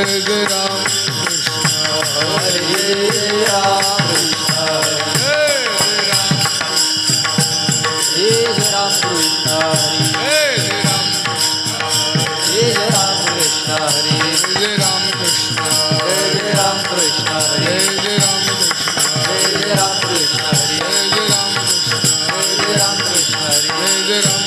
जय राम कृष्ण हरे जय राम कृष्ण जय राम कृष्ण हरे जय राम कृष्ण हरे जय राम कृष्ण जय राम कृष्ण हरे जय राम कृष्ण जय राम कृष्ण हरे जय राम कृष्ण जय राम कृष्ण हरे जय राम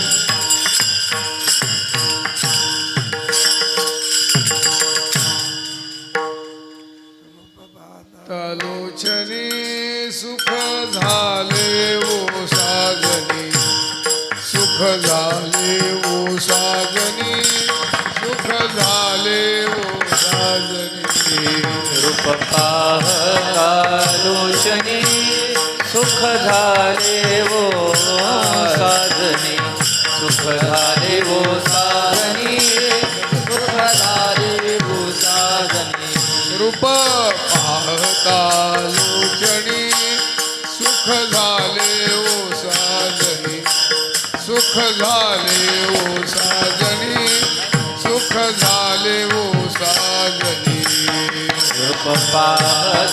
तालोचने सुख झाले ओ साजनी सुख झाले ओ साजनी सुख झाले ओ साजनी रूप पाहतालोचनी सुख झाले वो साजनी सुख झाले वो साजनी सुख झाले वो साजनी रूप पाहता लोचनी सुख झाले ओ साजनी सुख झाले ओ साजनी सुख झाले ओ साजनी रूप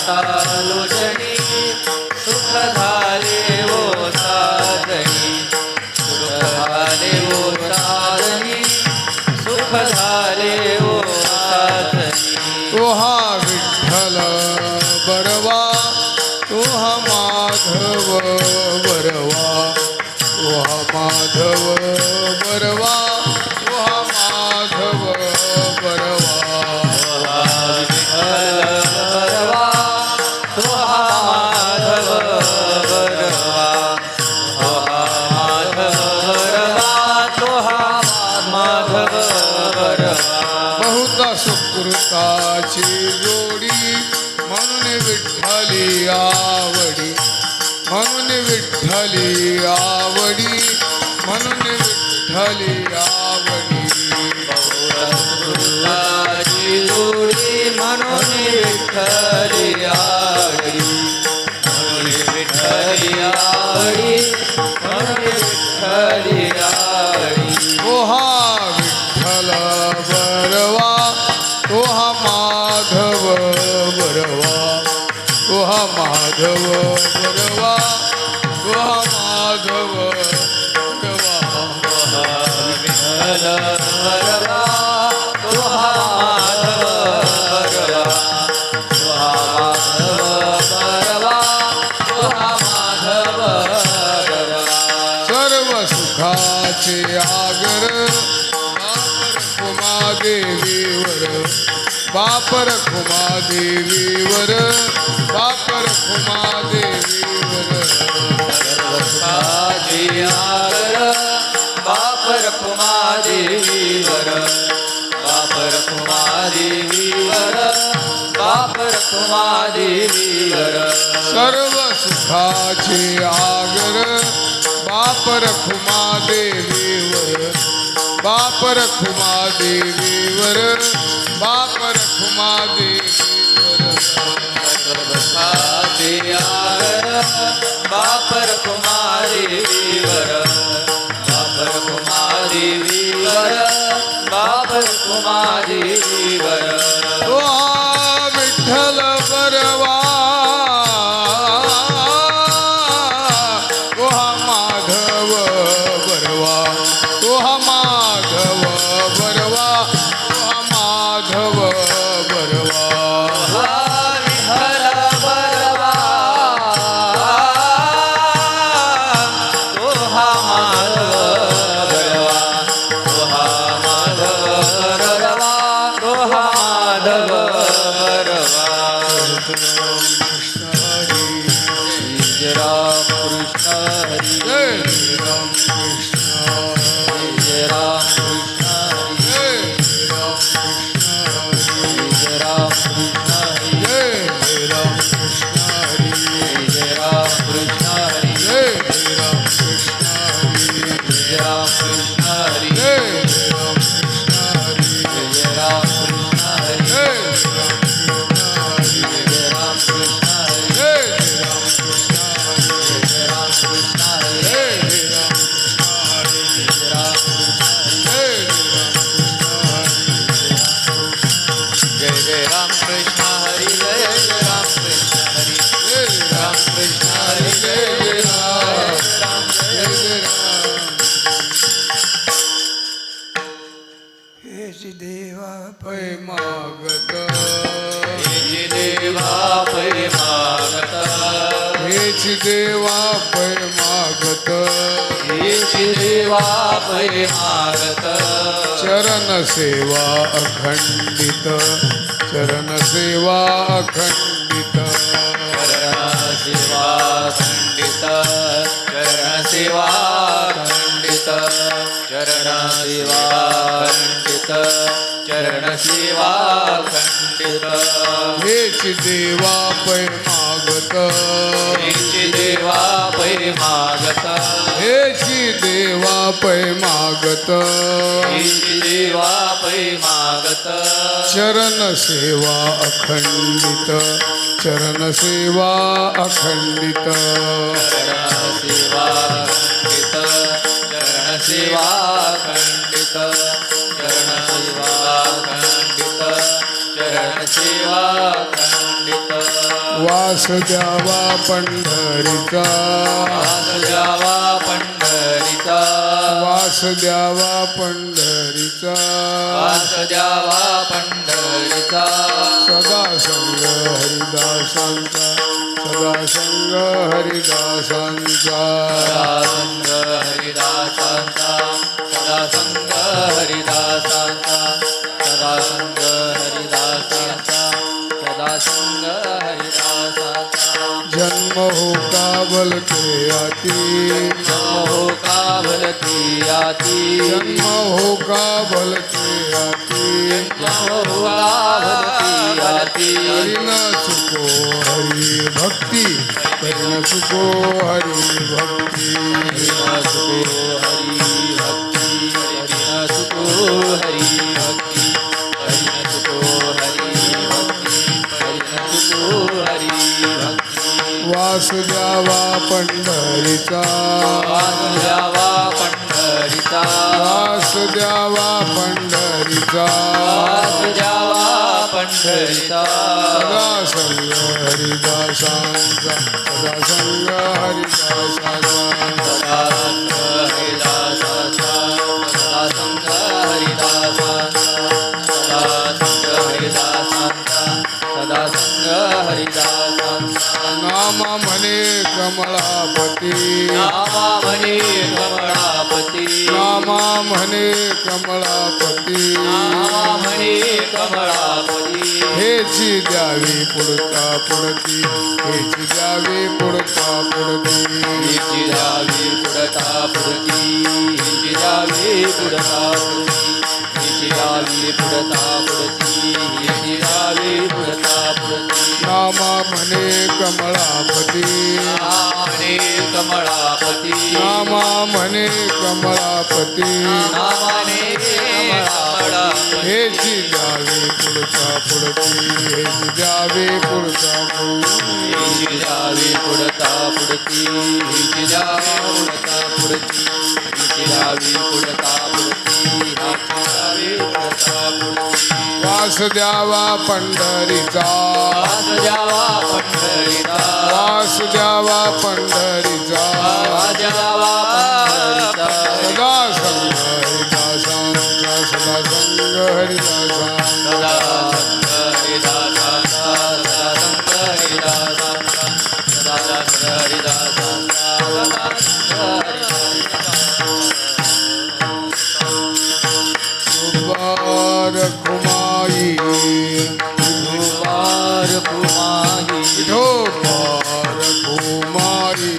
पाहतालोचनी सुख झाले वो साजनी सुख झाले वो साजनी सुख झाले वो साजनी तो हा विठ्ठल बरवा तो हा माधव बरवा तो हा माधव बरवा तो हा माधव बरवा बरवा तो हा माधव बरवा तो हा माधव बरवा तो हा माधव बरवा बहुता सुकृताची जोडी म्हणून विठ्ठली आवडी म्हणून विठ्ठली आवडी म्हणून विठ्ठली आवडी बहुराची जोडी म्हणून विठ्ठली आवडी म्हणून विठ्ठली आवडी म्हणून विठ्ठली आवडी तो हा विठ्ठल बरवा तो हा माधव बरवा तो हा माधव बरवा तो हा माधव बरवा विठ्ठल बरवा तो हा माधव बरवा तो हा माधव बरवा तो हा माधव बरवा सर्व सुखाचे आगर बापर खुमादेवीवर बापर खुमादेवीवर सर्वसाची आगर बापर कुमादेवीवर बापर कुमादेवीवर बापर कुमादेवीवर सर्व सुखाचे आगर बापर खुमादेवीवर बापर खुमादेवीवर बापर खुमादेवीवर सर्वसाची आगर बापर कुमादेवीवर बापर कुमादेवीवर बापर कुमादेवीवर तो हा विठ्ठल बरवा तो हा माधव बरवा तो हा माधव बरवा तो हा माधव बरवा विठ्ठल बरवा तो हा माधव बरवा तो हा माधव बरवा तो हा माधव बरवा कृष्ण हरी जय राम कृष्ण हरी जय राम कृष्ण जय राम कृष्ण हरी जय राम कृष्ण हरी जय राम कृष्ण हरी जय राम कृष्ण हरी जय राम कृष्ण हरी जय राम कृष्ण हरी जय राम कृष्ण हरी जय राम कृष्ण हरी जय राम कृष्ण हरी जय राम कृष्ण हरी जय राम कृष्ण हरी जय राम कृष्ण हरी जय राम कृष्ण हरी जय देवा पै मागत हेची देवा पै मागत चरण सेवा अखंडित चरण सेवा अखंडित चरण सेवा खंडित चरण सेवा खंडित चरण सेवा खंडित चरण सेवा खंडित हेच देवा पै मागत हेची देवा पै मागत हेची देवा पै मागत हेची देवा पै मागत चरण सेवा अखंडित चरण सेवा अखंडित चरण सेवा खंडित चरण सेवा खंडित चरण सेवा खंडित चरण सेवा खंडित वास द्यावा पंढरीचा वास द्यावा पंढरीचा वास द्यावा पंढरीचा वास द्यावा पंढरीचा सदा संग हरिदासांचा सदा संग हरिदासांचा संग हरिदासांचा सदा संग हरिदासांचा सदा संग हरिदासांचा सदा संग हरिदासांचा जन्म हो काबलते आती हो काबलती याती जन्म हो काबलते आती हो काबलती याती हरि न चुको हरि भक्ती हरि न चुको हरि भक्ती हरि भक्ति हरि सुको हरि भक्ति हरि सुको हरि भक्ति हरि सुको हरि भक्ति वास द्यावा पंढरीचा वास द्यावा पंढरीचा वास द्यावा पंढरीचा वास द्यावा पंढरीचा सदा संग हरिदासांचा सदा संग हरिदासांचा सदा संग हरिदासाचा सदा संग हरिदासाचा सदा संग हरिदासाचा सदा संग हरिदासाचा नामा म्हणे कमलापती नामा म्हणे कमळापती नामा म्हणे कमलापती नामा म्हणे कमळापती हेची द्यावी पुढता पुढती हेची द्यावी पुढता पुढती हिची द्यावी पुढता पुढती हिची द्यावी पुढता पुढती हिची द्यावी पुढता पुढती हिची द्यावी पुढता पुढती नामा म्हणे कमलापती नामाने कमळापती नामा म्हणे कमलापती नामाने कमळापती हेची द्यावी पुढता पुढती हेची द्यावी पुढता पुढती हिची द्यावी पुढता पुढती हिची द्यावी पुढता पुढती हिची द्यावी पुढता पुढती हिची द्यावी पुढता पुढती वास द्यावा पंढरीचा वास द्यावा पंढरीचा वास द्यावा पंढरीचा वास द्यावा पंढरीचा सदा संग हरिदासांचा सदा संग हरिदासांचा सदा संग हरिदासांचा सदा संग हरिदासांचा सदा संग हरिदासांचा सदा संग दुबार खुमाई हरिदासांचा कुमाही विठोबार खुमाई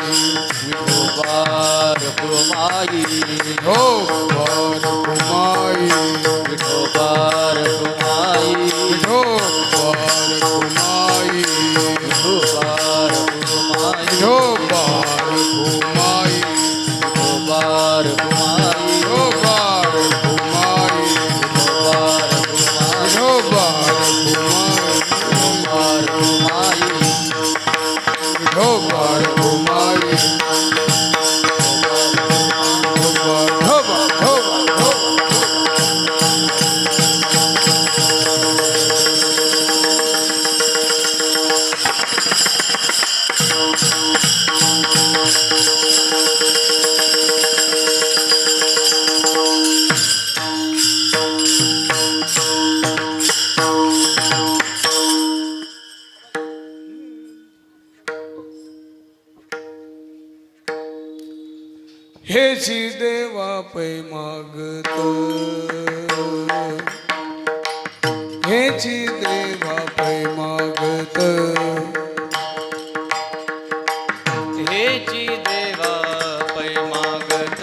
विठोबार कुमाही विठोबार खुमाई विठोबार कुमाही विठोबार खुमाई विठोबार कुमाही विठोबार खुमाई विठोबार कुमाही विठोबार खुमाई विठोबार कुमाही विठोबार खुमाई विठोबार कुमाही विठोबार खुमाई धोबा धोबा हेची देवा पै मागत हेची देवा पै मागत हेची देवा पै मागत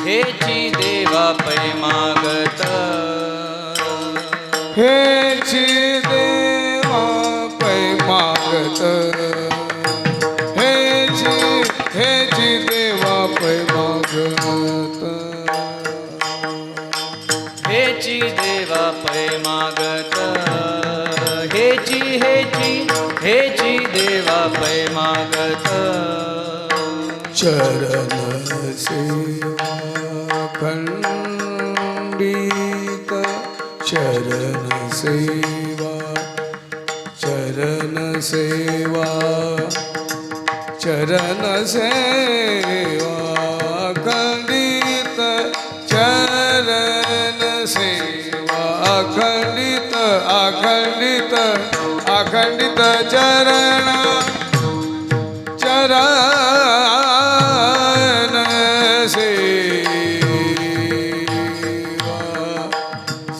हेची देवा पै मागत हेची देवा पै मागत हेची देवा पै मागत हेची देवा पै मागत हेची देवा पै मागत चरण सेवा खंडित चरण सेवा चरण सेवा चरण सेवा खंडित चरण सेवा अखंडित अखंडित अखंडित चरण चरण सेवा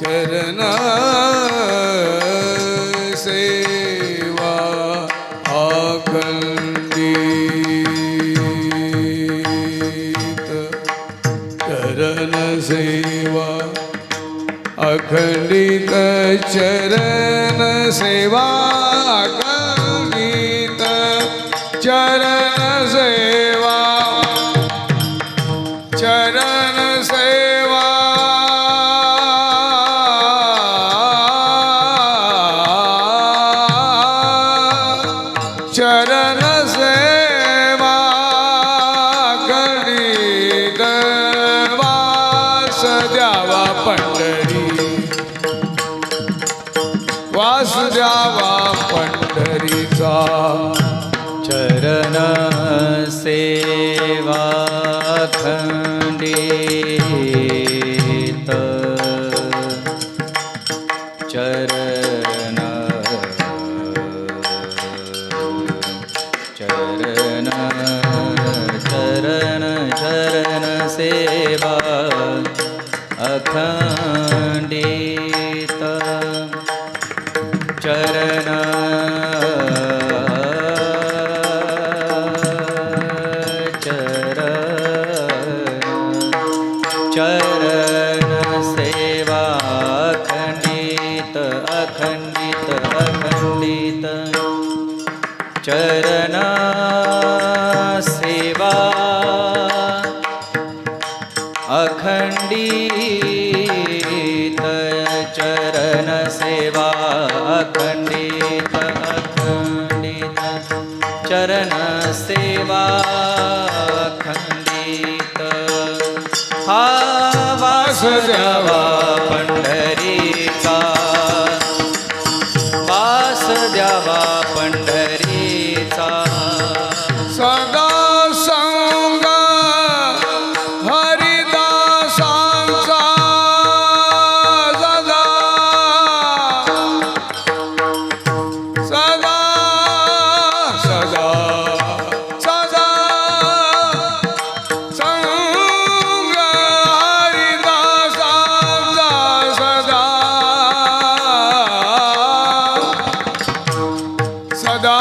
चरण सेवा अखंडित चरण सेवा अखंडित चरण सेवा अखंडित चरण सेवा चरण सेवा चरण सेवा खंडित वास द्यावा पंढरी वास द्यावा पंढरीचा चरण सेवा खंडित चरण चरण चरण चरण सेवा अखंडित चरण चरण सेवा अखंडित अखंडित अखंडित चरण सेवा अखंडित चरण सेवा अखंडित अखंडित चरण सेवा अखंडित हा वास द्यावा पंढरीचा वास द्यावा पंढरीचा सदा संग हरिदासांचा सदा सदा सदा सदा संग हरिदासांचा सदा सदा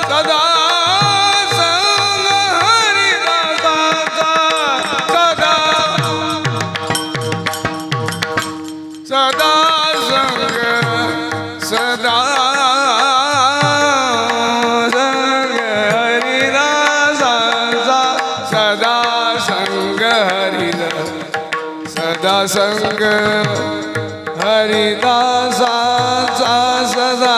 सदा संग हरिदासांचा सदा सदा संग सदा संग हरिदासांचा सदा संग हरिदास सदा संग हरिदासांचा सदा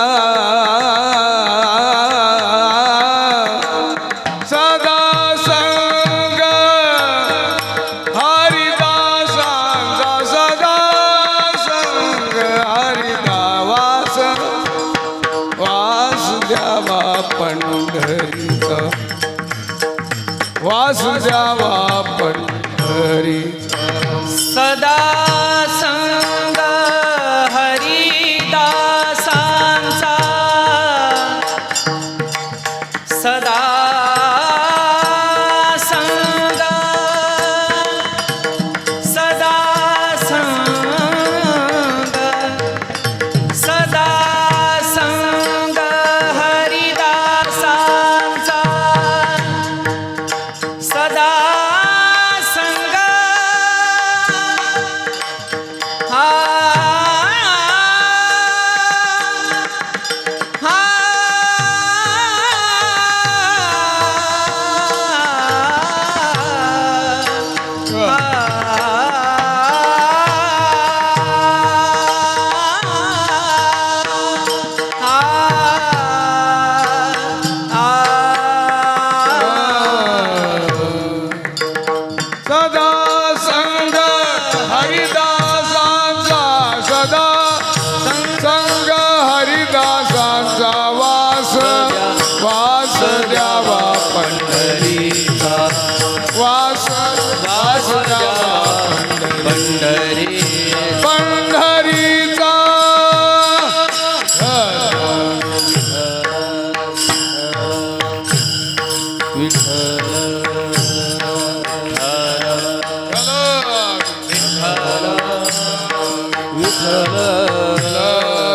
सदा संग हरिदासांचा सदा संग हरिदास वास द्यावा पंढरीचा वास द्यावा पंढरीचा सदा संग हरिदासांचा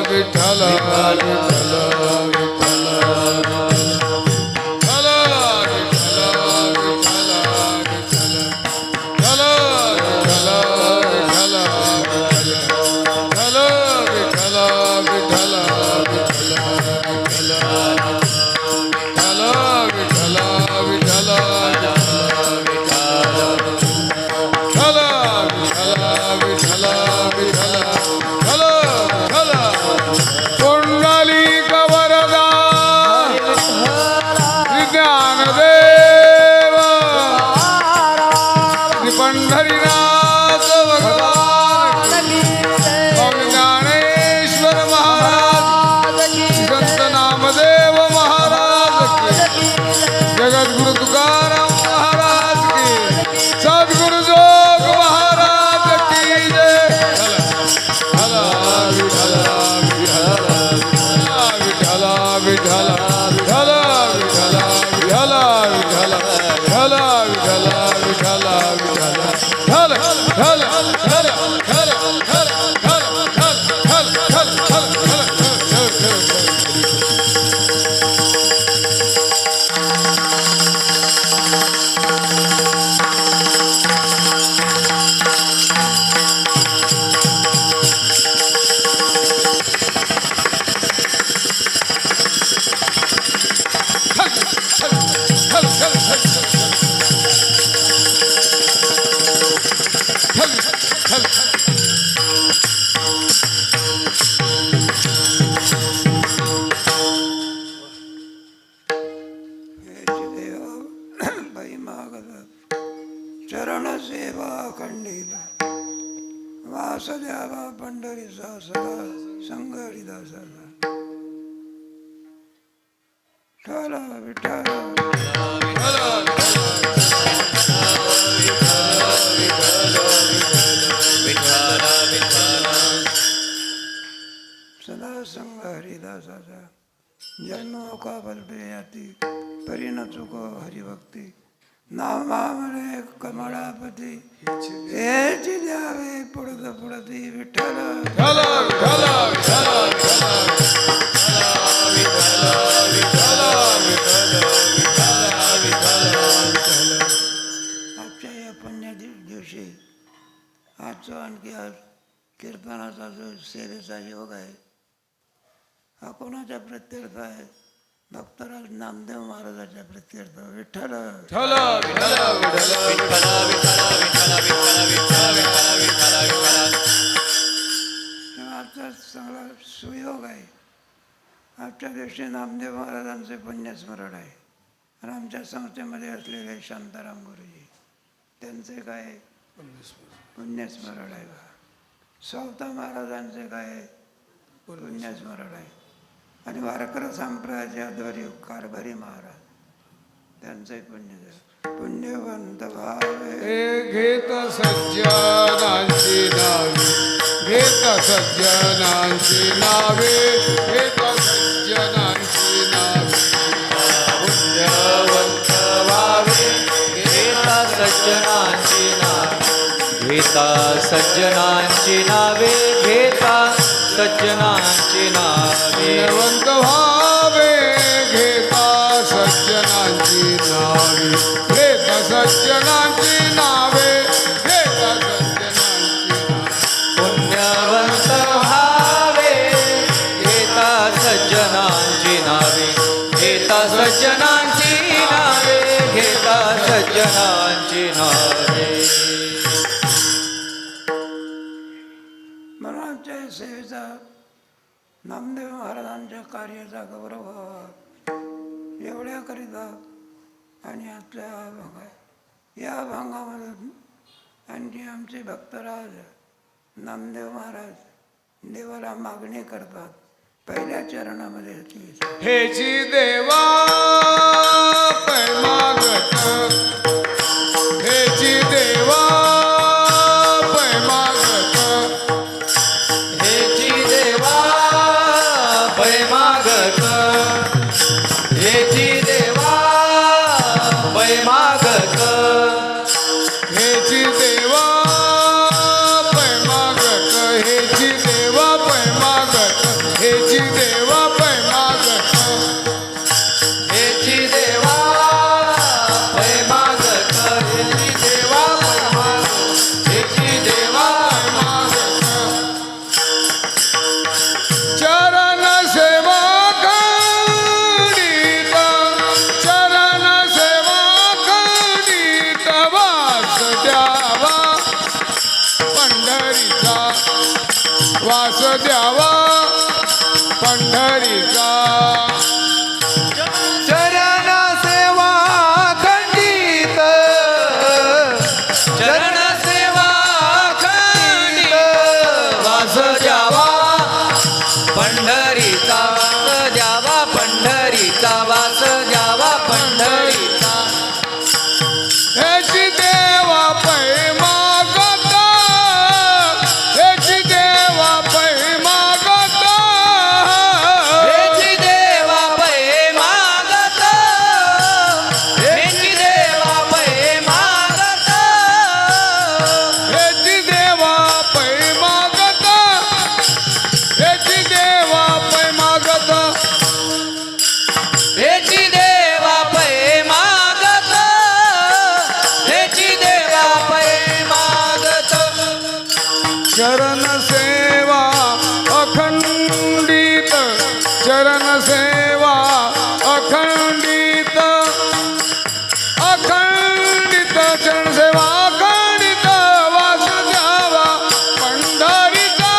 विठ्ठल विठ्ठल पंढरीनाथ भगवान ज्ञानेश्वर महाराज संत नामदेव महाराज की जगद्गुरु तुकाराम महाराज की सद्गुरु जोग महाराज की जय विठ्ठल विठ्ठल विठ्ठल विठ्ठल चरण सेवा खंडील वास द्यावा पंढरीचा सदा संग हरिदासाचा ठला विठ्ठल सदा संग हरिदासाचा जन्म का बलते याती परिण चुको हरिभक्ती नामामणे कमळापती हेची द्यावे पुढत पुढती विठ्ठल आजच्या या पुण्य दिवशी आजचा आणखी आज कीर्तनाचा जो सेवेचा योग आहे हा कोणाच्या प्रत्यर्थ आहे भक्तराज नामदेव महाराजाच्या प्रत्यर्थ विठ्ठल आजचा चांगला सुयोग आहे आजच्या दिवशी नामदेव महाराजांचे पुण्यस्मरण आहे आणि आमच्या संस्थेमध्ये असलेले शांताराम गुरुजी त्यांचे काय पुण्यस्मरण आहे स्वतः महाराजांचे काय पुण्यस्मरण आहे आणि वारकर संप्रदायाचे आध्वर्य कारभारी महाराज त्यांचे पुण्यवंत भावे घेत सज्जनांची नावे घेत सज्जनांची नावे घेत सज्जनांची नावे पुण्यवंत व्हावे घेता सज्जनांची नावे घेता सज्जनांची नावे घेता सज्जनांची नावे पुण्यवंत व्हावे घेता सज्जनांची नावे घेता सज्जनांची नावे घेता सज्जनांची पुण्यवंत व्हावे घेता सज्जनांची नावे घेता सज्जनांची नावे घेता सज्जनांची नावे म्हणून आमच्या सेवेचा नामदेव महाराजांच्या कार्याचा गौरव व्हावा एवढ्याकरिता आणि आपल्या भाग आहे या भागामधून आणखी आमचे भक्तराज नामदेव महाराज देवाला मागणी करतात पहिल्या चरणामध्ये हेची देवा पैमागत हेची देवा पैमागत हेची देवा पैमागत हेची देवा पैमागत हेची देवा पैमागत हेची देवा वास द्यावा पंढरीचा चरण सेवा खंडित चरण सेवा खंडित वास द्यावा पंढरीचा द्यावा पंढरीचा वास द्यावा पंढरीचा हेची देवा पै मागता हेची देवा पै मागता हेची देवा पै मागत हेची देवा पै मागत हेची देवा पै मागता हेची देवा पै मागता हेची देवा पै मागत हेची देवा पै मागत चरण सेवा अखंडित चरण सेवा अखंडित अखंडित चरण सेवा अखंडित वास द्यावा पंढरीचा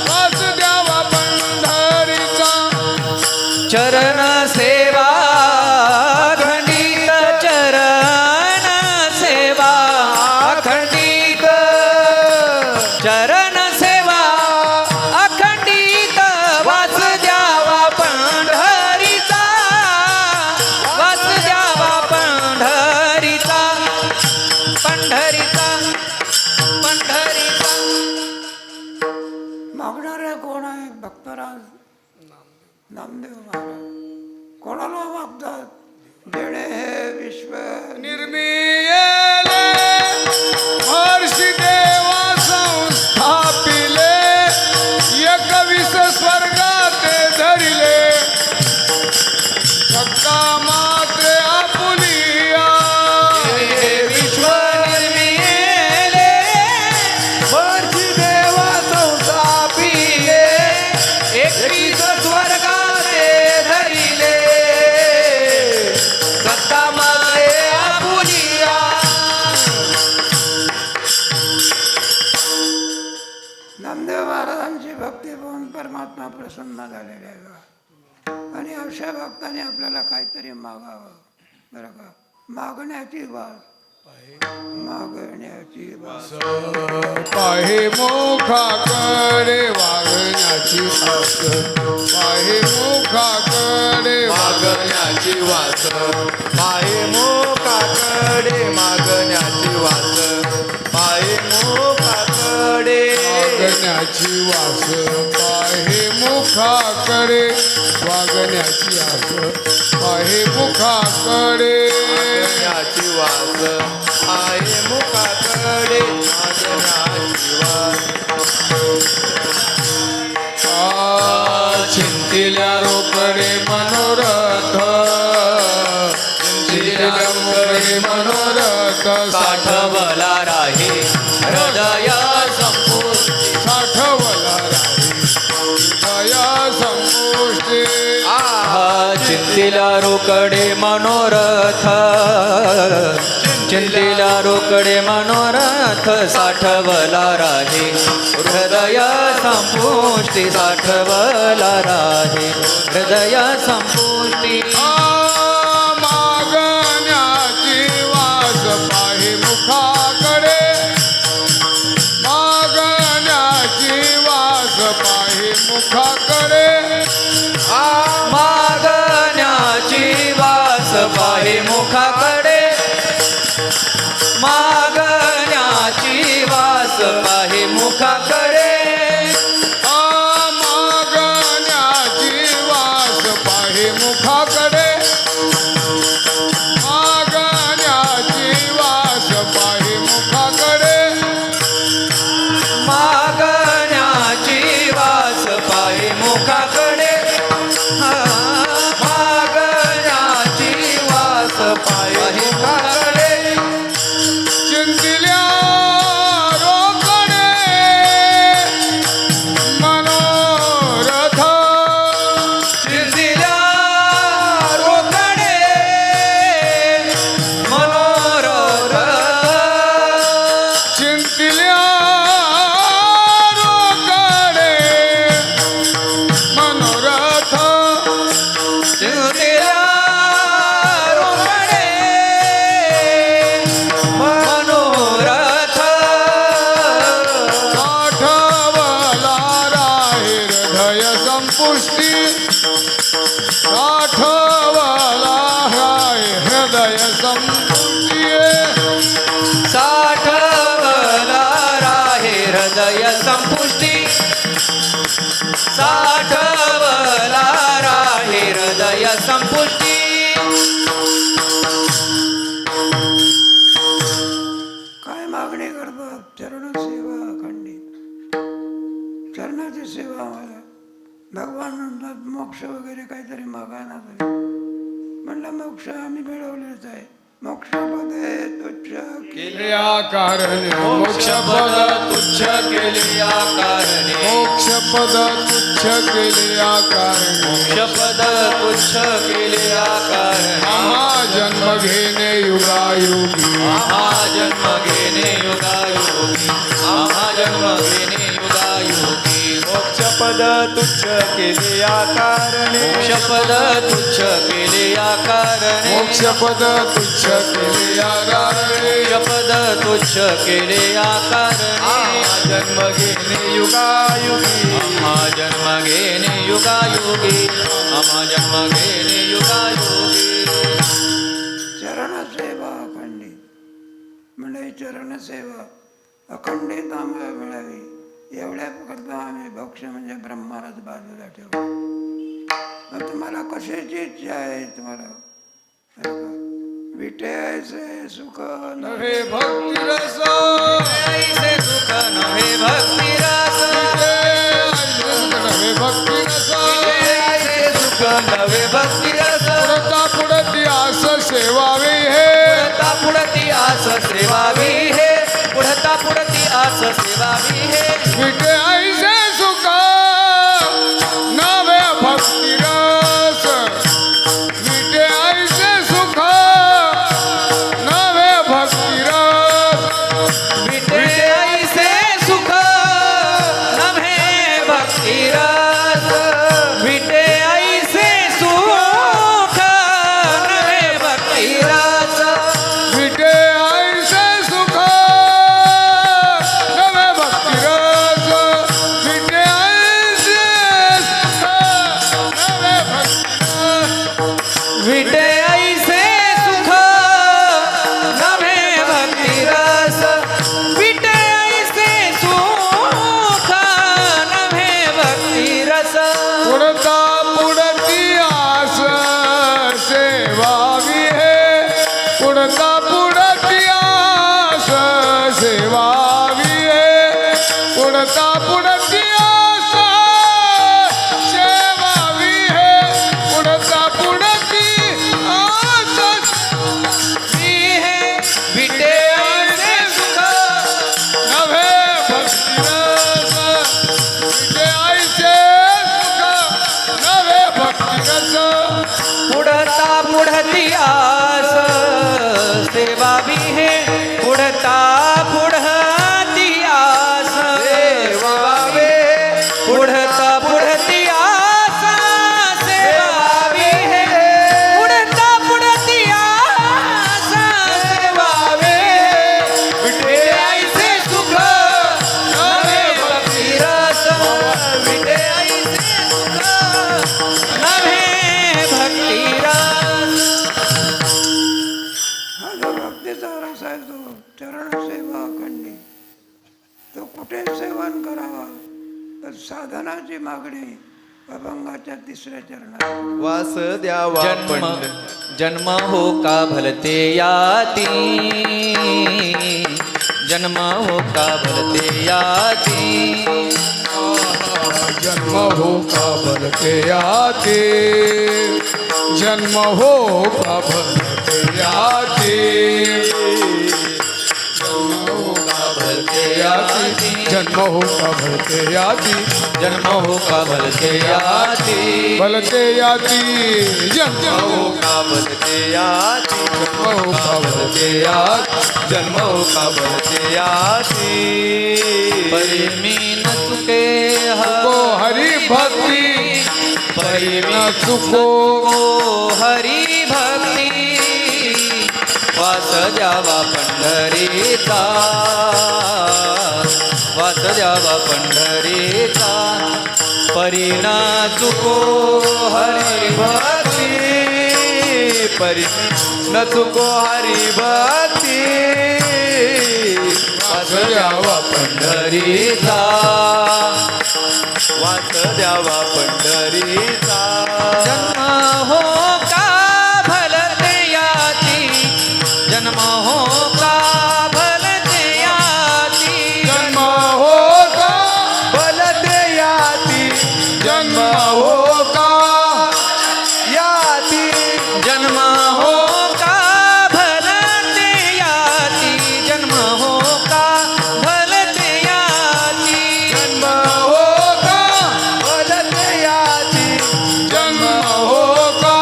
वास द्यावा पंढरीचा चरण सेवा खंडित चरण सेवा खंडित चरण सेवा अखंडित वास द्यावा पंढरीचा वास द्यावा पंढरीचा पंढरीचा पंढरीचा मागणारे कोण आहे? भक्तराज नामदेव महाराज. कोणाला मागतात? जेणे हे विश्व निर्मियेले हर्षी देवा संस्थापिले एकविस स्वर्गाते धरिले सत्ता मात्रे आपुलिया विश्व निर्मिले वर्षी देवा संस्थापिले एकवीस स्वर्गाते धरिले सत्ता मात्रे आपुलिया नामदेव महाराजांची भक्ती पाहून परमात्मा प्रसन्न झालेले आहे बा. आणि अशा भक्ताने आपल्याला काहीतरी मागावं बरं का. मागण्याची वास मागण्याची वास पाहे मुखाकडे वागण्याची आस पाहे मुखाकडे मागण्याची वास पाये मोकाकडे मागण्याची वास पाये मोकाकडे वागण्याची वास पाहे मुखाकडे वागण्याची आस पाहे मुखाकडे मागण्याची वास पाये मोकाकडे मागण्याची वास चिंतिल्या रोकडे मनोरथ चिंतिल्या रोकडे मनोरथ साठवला राही हृदय संपुष्टी साठवला राही दया संपुष्टी आह चिंतिला रोकडे मनोरथ चिंतिला रोकडे मनोरथ साठवला राही हृदय संपुष्टी साठवला राही हृदय संपुष्टी मागण्याची वास पाहे मुखाकडे मागण्याची वास पाहे मुखाकडे मागण्याची वास पाहे मुखाकडे मागण्याची वास पाहे मुखाकडे मागण्याची वास पाहे मुखाकडे मागण्याची वास पाहे मुखाकडे मागण्याची वास पाहे मुखाकडे मागण्याची वास पाहे मुखाकडे चिंतिल्या रोकडे संपुष्टी साठवला राहे हृदय संपुष्टी काय मागणी करतो चरण सेवा खंडित चरणाची सेवा मला भगवान म्हणतात मोक्ष वगैरे काहीतरी मागायला पाहिजे म्हणलं मोक्ष आम्ही मिळवलेच आहे मोक्षपदे तुच्छ केल्या कारणे मोक्षपद तुच्छ केले या कारणे मोक्षपद तुच्छ केल्या कारणे मोक्षपद तुच्छ केले या कारणे महाजन्म घेणे युगायुगी महाजन्म घेणे युगायोगी महाजन्म घेणे युगायोगी मोक्षपद तुच्छ केले या कारणे मोक्षपद तुच्छ केले या कारणे मोक्षपद तुच्छ केल्या कारणे मोक्षपद तुच्छ केले या कारणे जन्म घेणे युगायुगी जन्म घेणे युगायोगी जन्म घेणे युगायोगी चरण सेवा अखंडित म्हणजे चरण सेवा अखंडित आम्हाला मिळावी एवढ्या करता आम्ही भक्ष म्हणजे ब्रह्मालाच बाजूला ठेवू मग तुम्हाला कशाची इच्छा आहे तुम्हाला विटेचे सुख नव्हे भक्तिरस ऐसे सुख नव्हे भक्तिरस नव्हे भक्तिरस ऐसे सुख नव्हे भक्तिरस पुरता पुढती आस सेवावी हे पुढता पुढती आस सेवावी हे पुढता पुढती आस सेवावी हे विटे ऐसे सुख नव्हे भक्तिरस विटे ऐसे सुख नव्हे भक्तिरस विटे ऐसे सुख नव्हे भक्तिरस विटे ऐसे सुख नव्हे भक्तिरस विटे ऐसे सुख नव्हे भक्तिरस विटे ऐसे सुख नव्हे भक्तिरस विटे ऐसे सुख नव्हे भक्तिरस विटे ऐसे सुख नव्हे भक्तिरस पुरता पुढती आस सेवावी हे पुरता पुढती आस सेवावी हे पुरता पुढती आस सेवावी हे पुरता पुढती आस विटे ऐसे सुख नव्हे भक्तिरस विटे ऐसे सुख नव्हे भक्तिरस पुढता पुढती आस सेवा भी है पुढता पुढती आस सेवा वे पुढता पुढती आस सेवा भी है पुढता पुढती आस सेवा वे विटे ऐसे सुख नव्हे भक्तिरस विटे ऐसे सुख नव्हे भक्तिरस हा जो भक्तीचा रस आहे तो चरण सेवा अखंडित तो कुठे सेवन करावा तर साधनाची मागणी अभंगाच्या तिसऱ्या चरणात वास द्यावा जन्म जन्म हो का भलते याती जन्म हो का भलते याती जन्म हो का भलते आते जन्म हो का भलते आते जन्म हो का भलते आती जन्म हो का भलते याती भलते आती जन्म हो का बलते याती जन्म हो का भलते आती जन्म का बलते याती परिमी न चुके को हरि भक्ति परिमी न चुको को हरी भक्ती वास द्यावा पंढरीचा वास द्यावा पंढरीचा परिणा चुको हरी भक्ती परी न चुको हरी भक्ती वास द्यावा पंढरीचा वास द्यावा पंढरीचा जन्म हो का भलते याती जन्म हो का भलते याती जन्म होता भलते याती जन्म होता याती जन्म हो का भलते याती जन्म हो का भलते याती जन्म होता भलते याती जन्म होता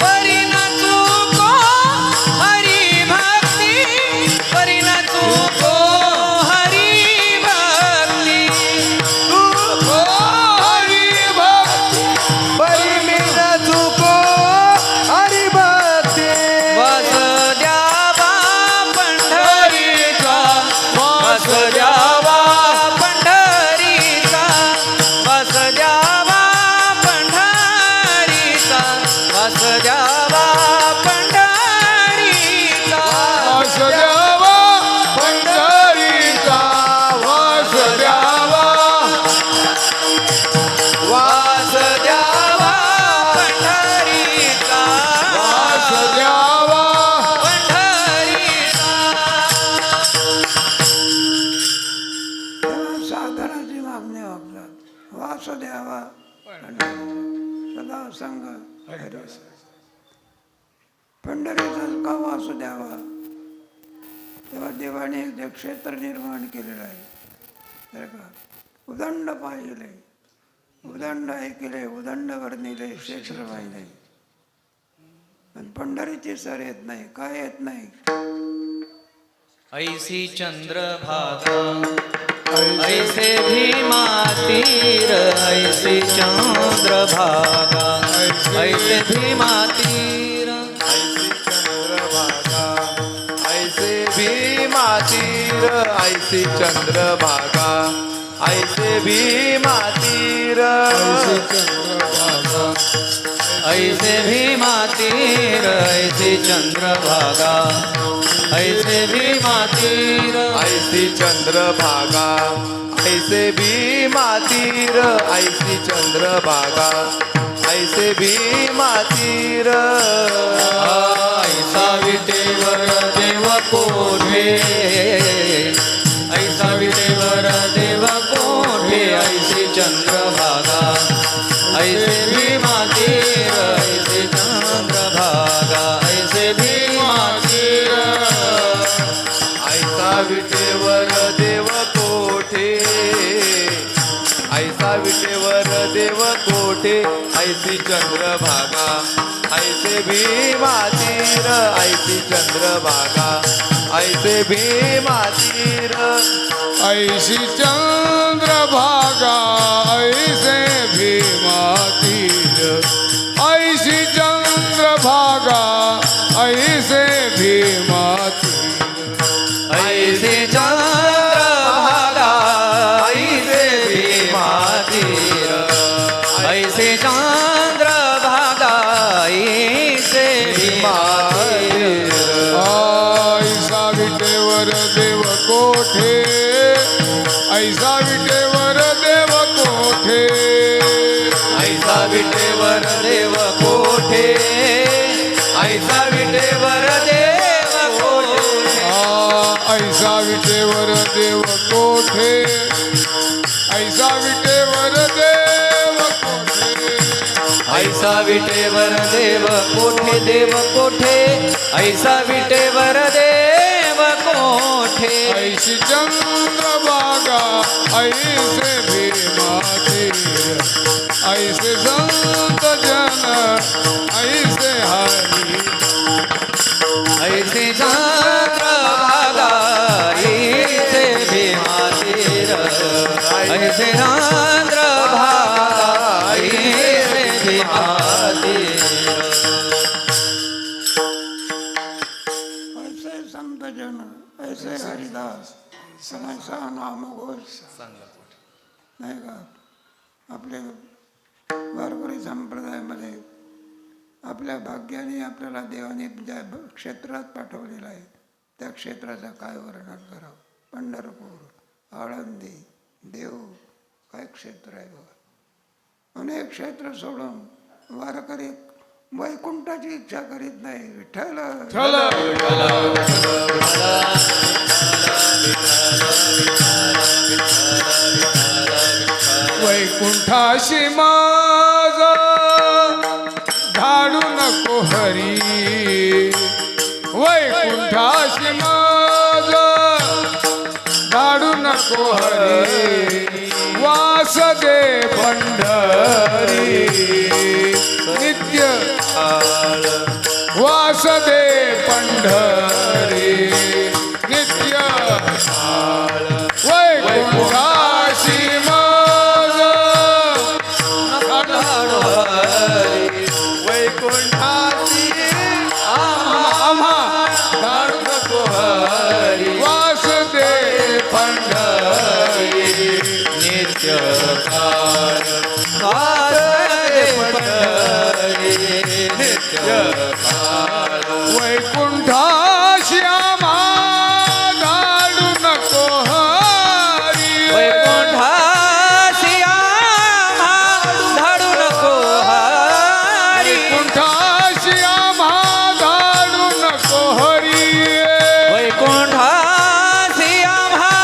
परिण चुको हरी भक्ती परिण चुको हरी भक्ती हरी भक्ती परिमीन चुको हरिभक्ती वास द्यावा पंढरीचा वास द्यावा पंढरीचा वास द्यावा पंढरीचा वास द्यावा पंढरीचा वास द्यावा पंढरीचा वास द्यावा वास द्यावा पंढरीचा वास द्यावा पंढरीचा तेव्हा साधनाची मागणी वागतात वास द्यावा सदा संग पंढरीचा का वास द्यावा तेव्हा देवाने जे क्षेत्र निर्माण केलेलं आहे तर का उदंड पाहिले उदंड ऐकले उदंड वर्णिले क्षेत्र पाहिले पण पंढरीची सर येत नाही काय येत नाही ऐसी चंद्रभागा ऐसे भीमा तीर ऐसी चंद्रभागा ऐसे भीमा तीर ऐसी चंद्रभागा ऐसे भीमा तीर ऐसी चंद्रभागा ऐसे भीमा तीर ऐसे चंद्रभागा ऐसे भीमा तीर ऐसी चंद्रभागा ऐसे भीमा तीर ऐसी चंद्रभागा ऐसे भीमा तीर ऐसी चंद्रभागा ऐसे भीमा तीर ऐसा विटेवर देव कोठे ऐसा विटेवर देव कोठे ऐसी चंद्रभागा ऐसे भीमा तीर ऐसे चंद्रभागा ऐसे भीमा तीर ऐसा विटेवर देव कोठे ऐसा विटेवर देव कोठे ऐसी चंद्रभागा ऐसे भीमा तीर ऐसी चंद्रभागा ऐसे भीमा तीर ऐसी चंद्रभागा ऐसे भीमा तीर ऐसी चंद्रभागा ऐसे भीमा तीर ऐसे चंद्रभागा ऐसे भीमा तीर ऐसे चंद्रभागा ऐसे भीमा तीर ऐसा विटेवर देव कोठे ऐसा विटेवर देव कोठे ऐसा विटेवर देव कोठे ऐसा विटेवर देव कोठे ऐसा विटेवर देव कोठे ऐसा विटेवर देव कोठे ऐसा विटेवर देव कोठे देव कोठे ऐसा विटेवर देव कोठे ऐसी चंद्रभागा ऐसे भीमा तीर ऐसे संत जन ऐसे हरी ऐसे चंद्रभागा ऐसे भीमा तीर ऐसे चंद्रभागा ऐसे भीमा तीर ऐसे संत जन ऐसे हरिदास समस्या नामघोष नाही का आपले वारकरी संप्रदायामध्ये आपल्या भाग्याने आपल्याला देवाने ज्या क्षेत्रात पाठवलेलं आहे त्या क्षेत्राचं काय वर्णन करावं. पंढरपूर, आळंदी, देव काय क्षेत्र आहे बघा. अनेक क्षेत्र सोडून वारकरी वैकुंठाची इच्छा करीत नाही. विठ्ठल वैकुंठाशी माझ धाडू नको हरी, वैकुंठाशी माझ धाडू नको हरी, वास दे पंढरी नित्य वास दे पंढरी नित्य वैकुंठाशी वैकुंठाची आम्हा धाडू नको हरी, वास दे पंढरी नित्य काळ वास दे पंढरी नित्य काळ वैकुंठाशी आम्हा धाडू नको हरी, वैकुंठाशी आम्हा धाडू नको हरी, वैकुंठाशी आम्हा धाडू नको हरी, वैकुंठाशी आम्हा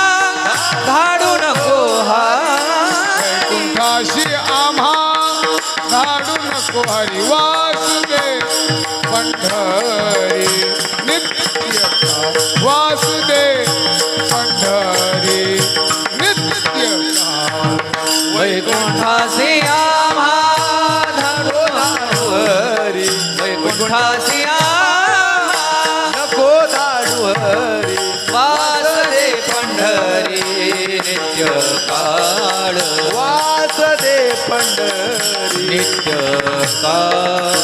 धाडू नको हरी, वैकुंठाशी आम्हा धाडू नको हरी, वासुदेव पंढरी नित्य काळ, वासुदेव पंढरी नित्य काळ, वैकुंठाशी आम्हा धाडू नको हरी, वैकुंठाशी आम्हा नको धाडू हरी, वास दे पंढरी नित्य काळ वास दे पंढरी नित्य काळ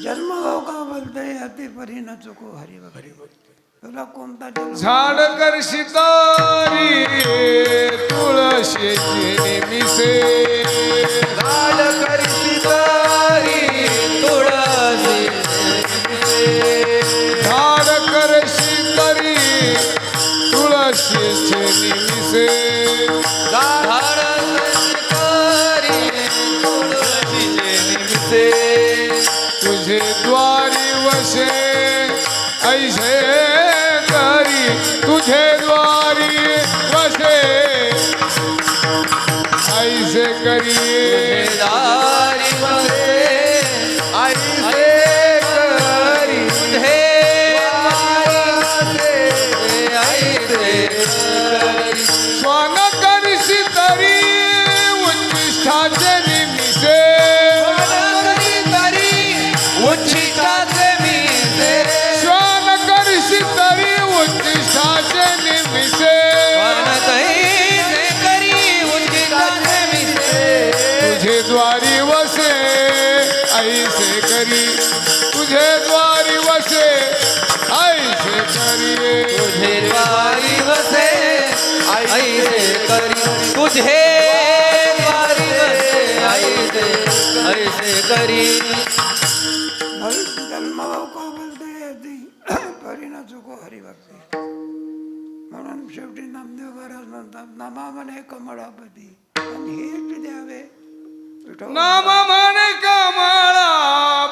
जन्मगाव का बोलते अति परी न चुको हरी वगैरे. तुला कोणता जन्म झाड करशी तारी तुळशीची निमिसे, लाड करती तारी तुळसी झाड करशी तरी तुळशीचे निमिसे, झाड करी तुळशीचे निमित्ते तुझे द्वारी वसे ऐसे करी, तुझे द्वारी वसे ऐसे करी, दारी वसे आईसे करी तुझे वासे ऐसे करी श्वान करशी तरी उच्चिष्ठाचे निमिसे, उच्चिष्टाचे मिसे श्वान करशी तरी उच्चिष्ठाचे निमिसे, वनतैसे करी उच्चिष्टाचे मिसे तुझे द्वारी वसे ऐसे करी, तुझे द्वारी वसे ऐसे करी, तुझे द्वारी वसे ऐसे करी तुझे द्वारी वसे ऐसे करी जन्मगाव का बोलते अति परी न चुको हरी भक्ती. म्हणून शेवटी नामदेव महाराज म्हणतात नमा म्हणे कमळापती. आणि हेच द्यावे विठोबा. नाम म्हणे कमळापती,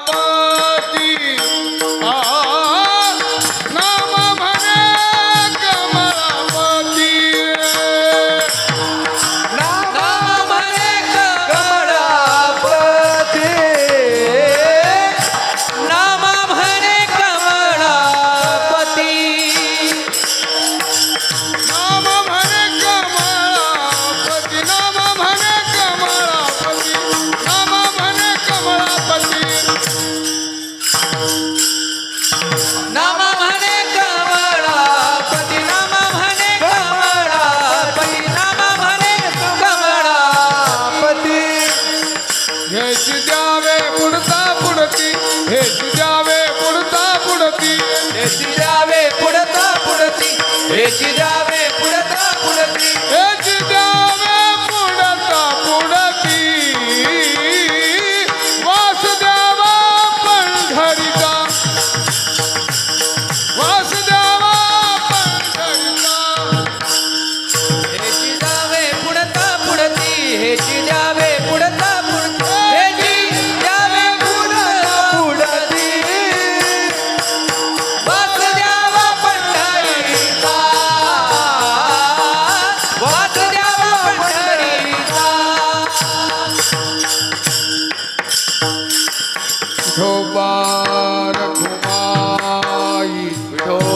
नाम म्हणे कमळापती, नाम म्हणे कमळापती, नाम म्हणे कमळापती, नाम म्हणे कमळापती, नाम म्हणे कमळापती, नाम म्हणे कमळापती, नाम म्हणे कमळापती, नाम म्हणे कमळापती, नाम म्हणे कमळापती. हेच द्यावे पुढता पुढती, हेच द्यावे पुढता पुढती, हेची द्यावे पुढता पुढती, हेची द्यावे पुढता पुढती, हेच द्यावे पुढता पुढती, वासुदेवा पंढरी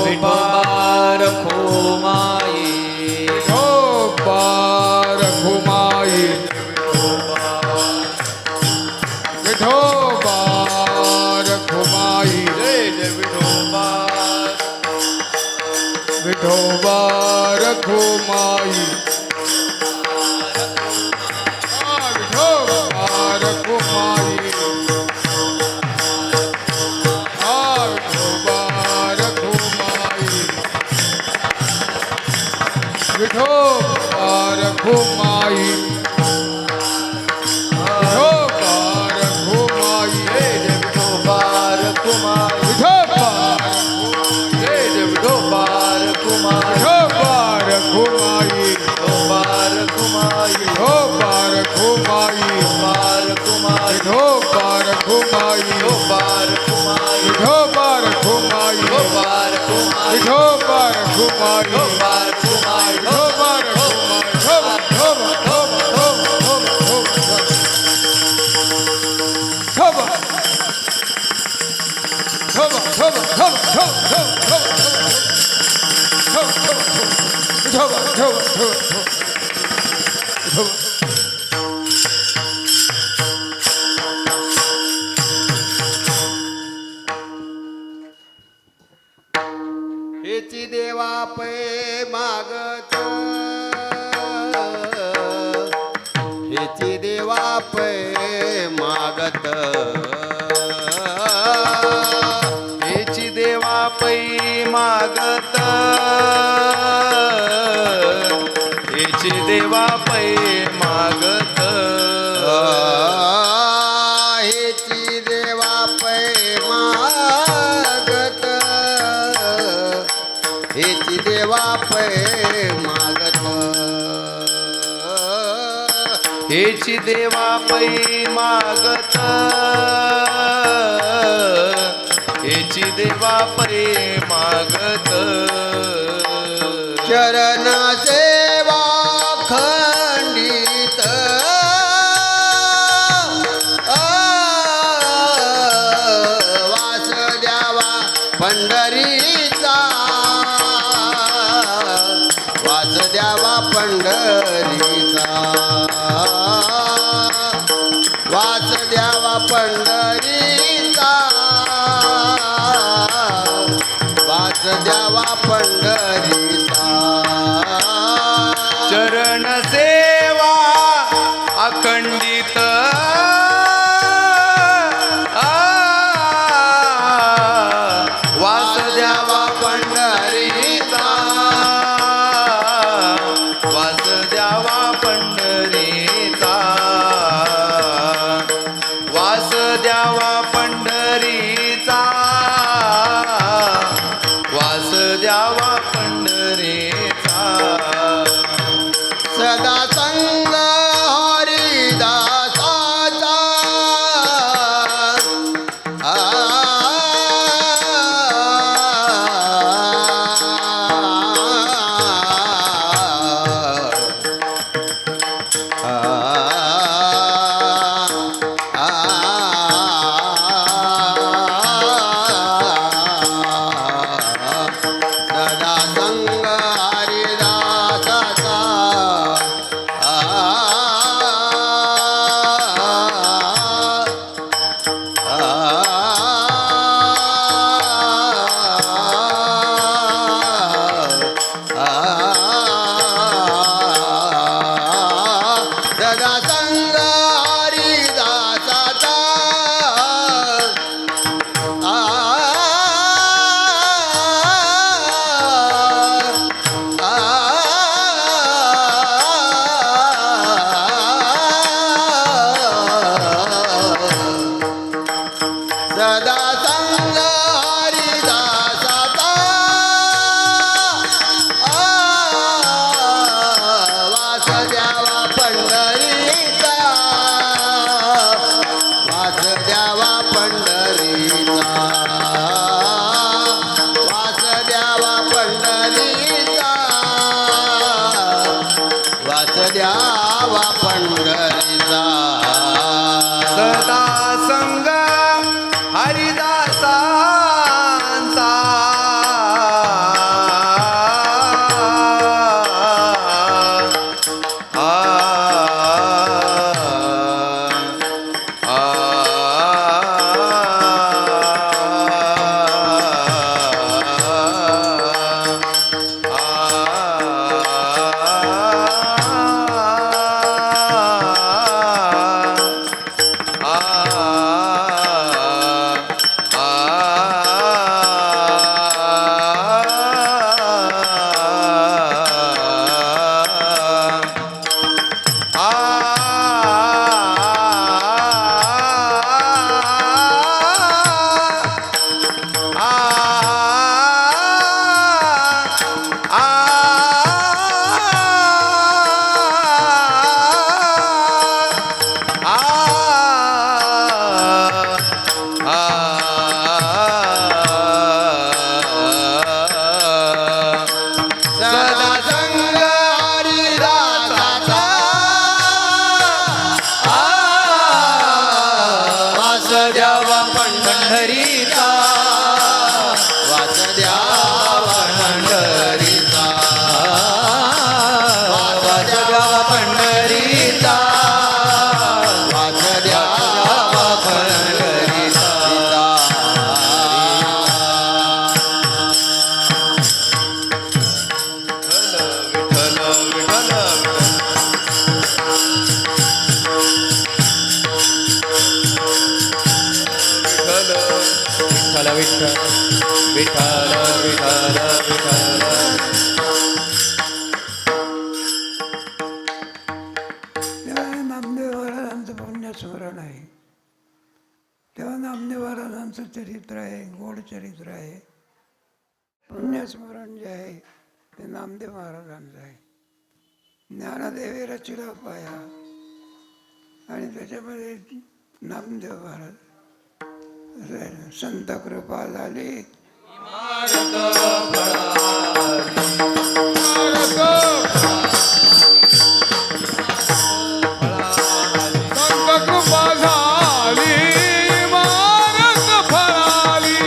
विठोबा रखो माई विठोबा रखो माई विठोबा रखो माई जय जय विठोबा विठोबा रखो माई विठोबा रखो माई विठोबा रखो माई विठोबा रखो माई जय जय विठोबा रखो माई विठोबा जय जय विठोबा रखो माई विठोबा रखो माई विठोबा रखो माई विठोबा रखो माई विठोबा रखो माई विठोबा रखो माई विठोबा रखो माई विठोबा रखो माई विठोबा रखो माई विठोबा रखो माई विठोबा रखो माई विठोबा हेची देवा पै मागत हेची देवा पै मागत हेची देवा पै मागत हेची देवा पै मागत हेची देवा पै मागत हेची देवा पै मागत हेची देवा पै मागत हेची देवा पै मागत चरण सेवा खंडित वास द्यावा पंढरीचा वास द्यावा पंढरीचा वास द्यावा पंढरीचा वास द्यावा पंढरीचा चरण सेवा अखंडित वास द्यावा पंढरीचा वास द्यावा पंढरीचा वास द्यावा पंढरीचा वास द्यावा पंढरीचा सदा संग हरिदासाचा सदा संग पंढरीचा वास द्यावा पंढरीचा वास द्यावा पंढरीचा वास द्यावा पंढरीचा विठ्ठल विठ्ठल विठ्ठल विठ्ठल विठ्ठल विठ्ठल विठ्ठल तेव्हा नामदेव महाराजांचं पुण्यस्मरण आहे. तेव्हा नामदेव महाराजांचं चरित्र आहे, गोड चरित्र आहे. पुण्यस्मरण जे आहे ते नामदेव महाराजांचं आहे. ज्ञानदेवी रचिला पाया आणि त्याच्यामध्ये नामदेव महाराज संत कृपा झाली संत कृपा झाली इमारत फळाली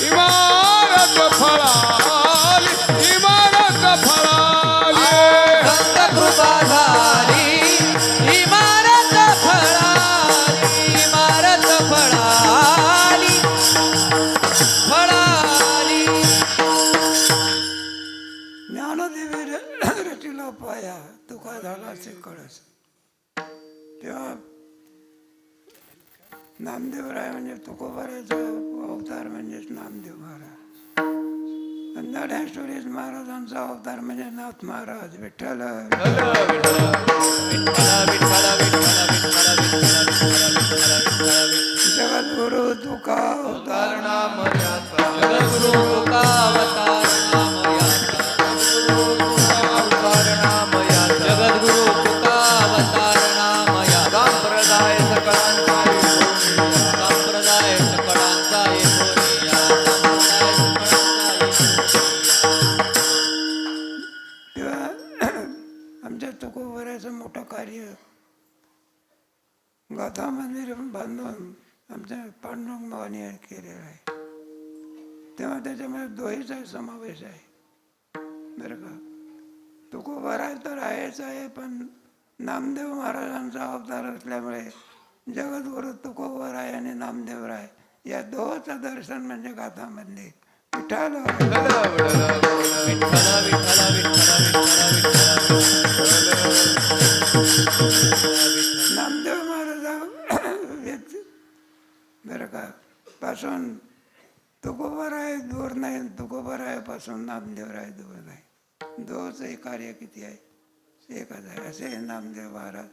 इमारत फळाली इमारत फळाली संत कृपा झाली इमारत फळाली इमारत फळाली फळाली ज्ञानदेवी रचिला पाया तुका झाला से कळस. तेव्हा नामदेवराय म्हणजे तुकोबारायचा अवतार म्हणजेच नामदेव महाराज. ज्ञानेश्वरी महाराजांचा अवतार म्हणजे नाथ महाराज. विठ्ठल जगद्गुरु तुका अवतार जगद्गुरु तुका अवतार नाम याचा जगद्गुरु तुका अवतार नाम याचा संप्रदाय सकळांचा संप्रदाय सकळांचा येथोनिया तेव्हा आमच्या तुकोबारायचं मोठं कार्य गाथा मंदिर बांधून आमच्या पांडुरंग मावानी केलेलं आहे. तेव्हा त्याच्यामध्ये दोहीचा समावेश आहे बरं का. तुकोबाराय तर आहेच आहे, पण नामदेव महाराजांचा अवतार असल्यामुळे जगद्गुरु तुकोबाराय आणि नामदेवराय या दोहोचं दर्शन म्हणजे गाथा मंदिर. विठ्ठल नामदेव महाराज बरं का पासून तुकोबाराय दूर नाही, तुकोबारायापासून नामदेवराय दूर नाही. दोघंचंही कार्य किती आहे एकच आहे. असे नामदेव महाराज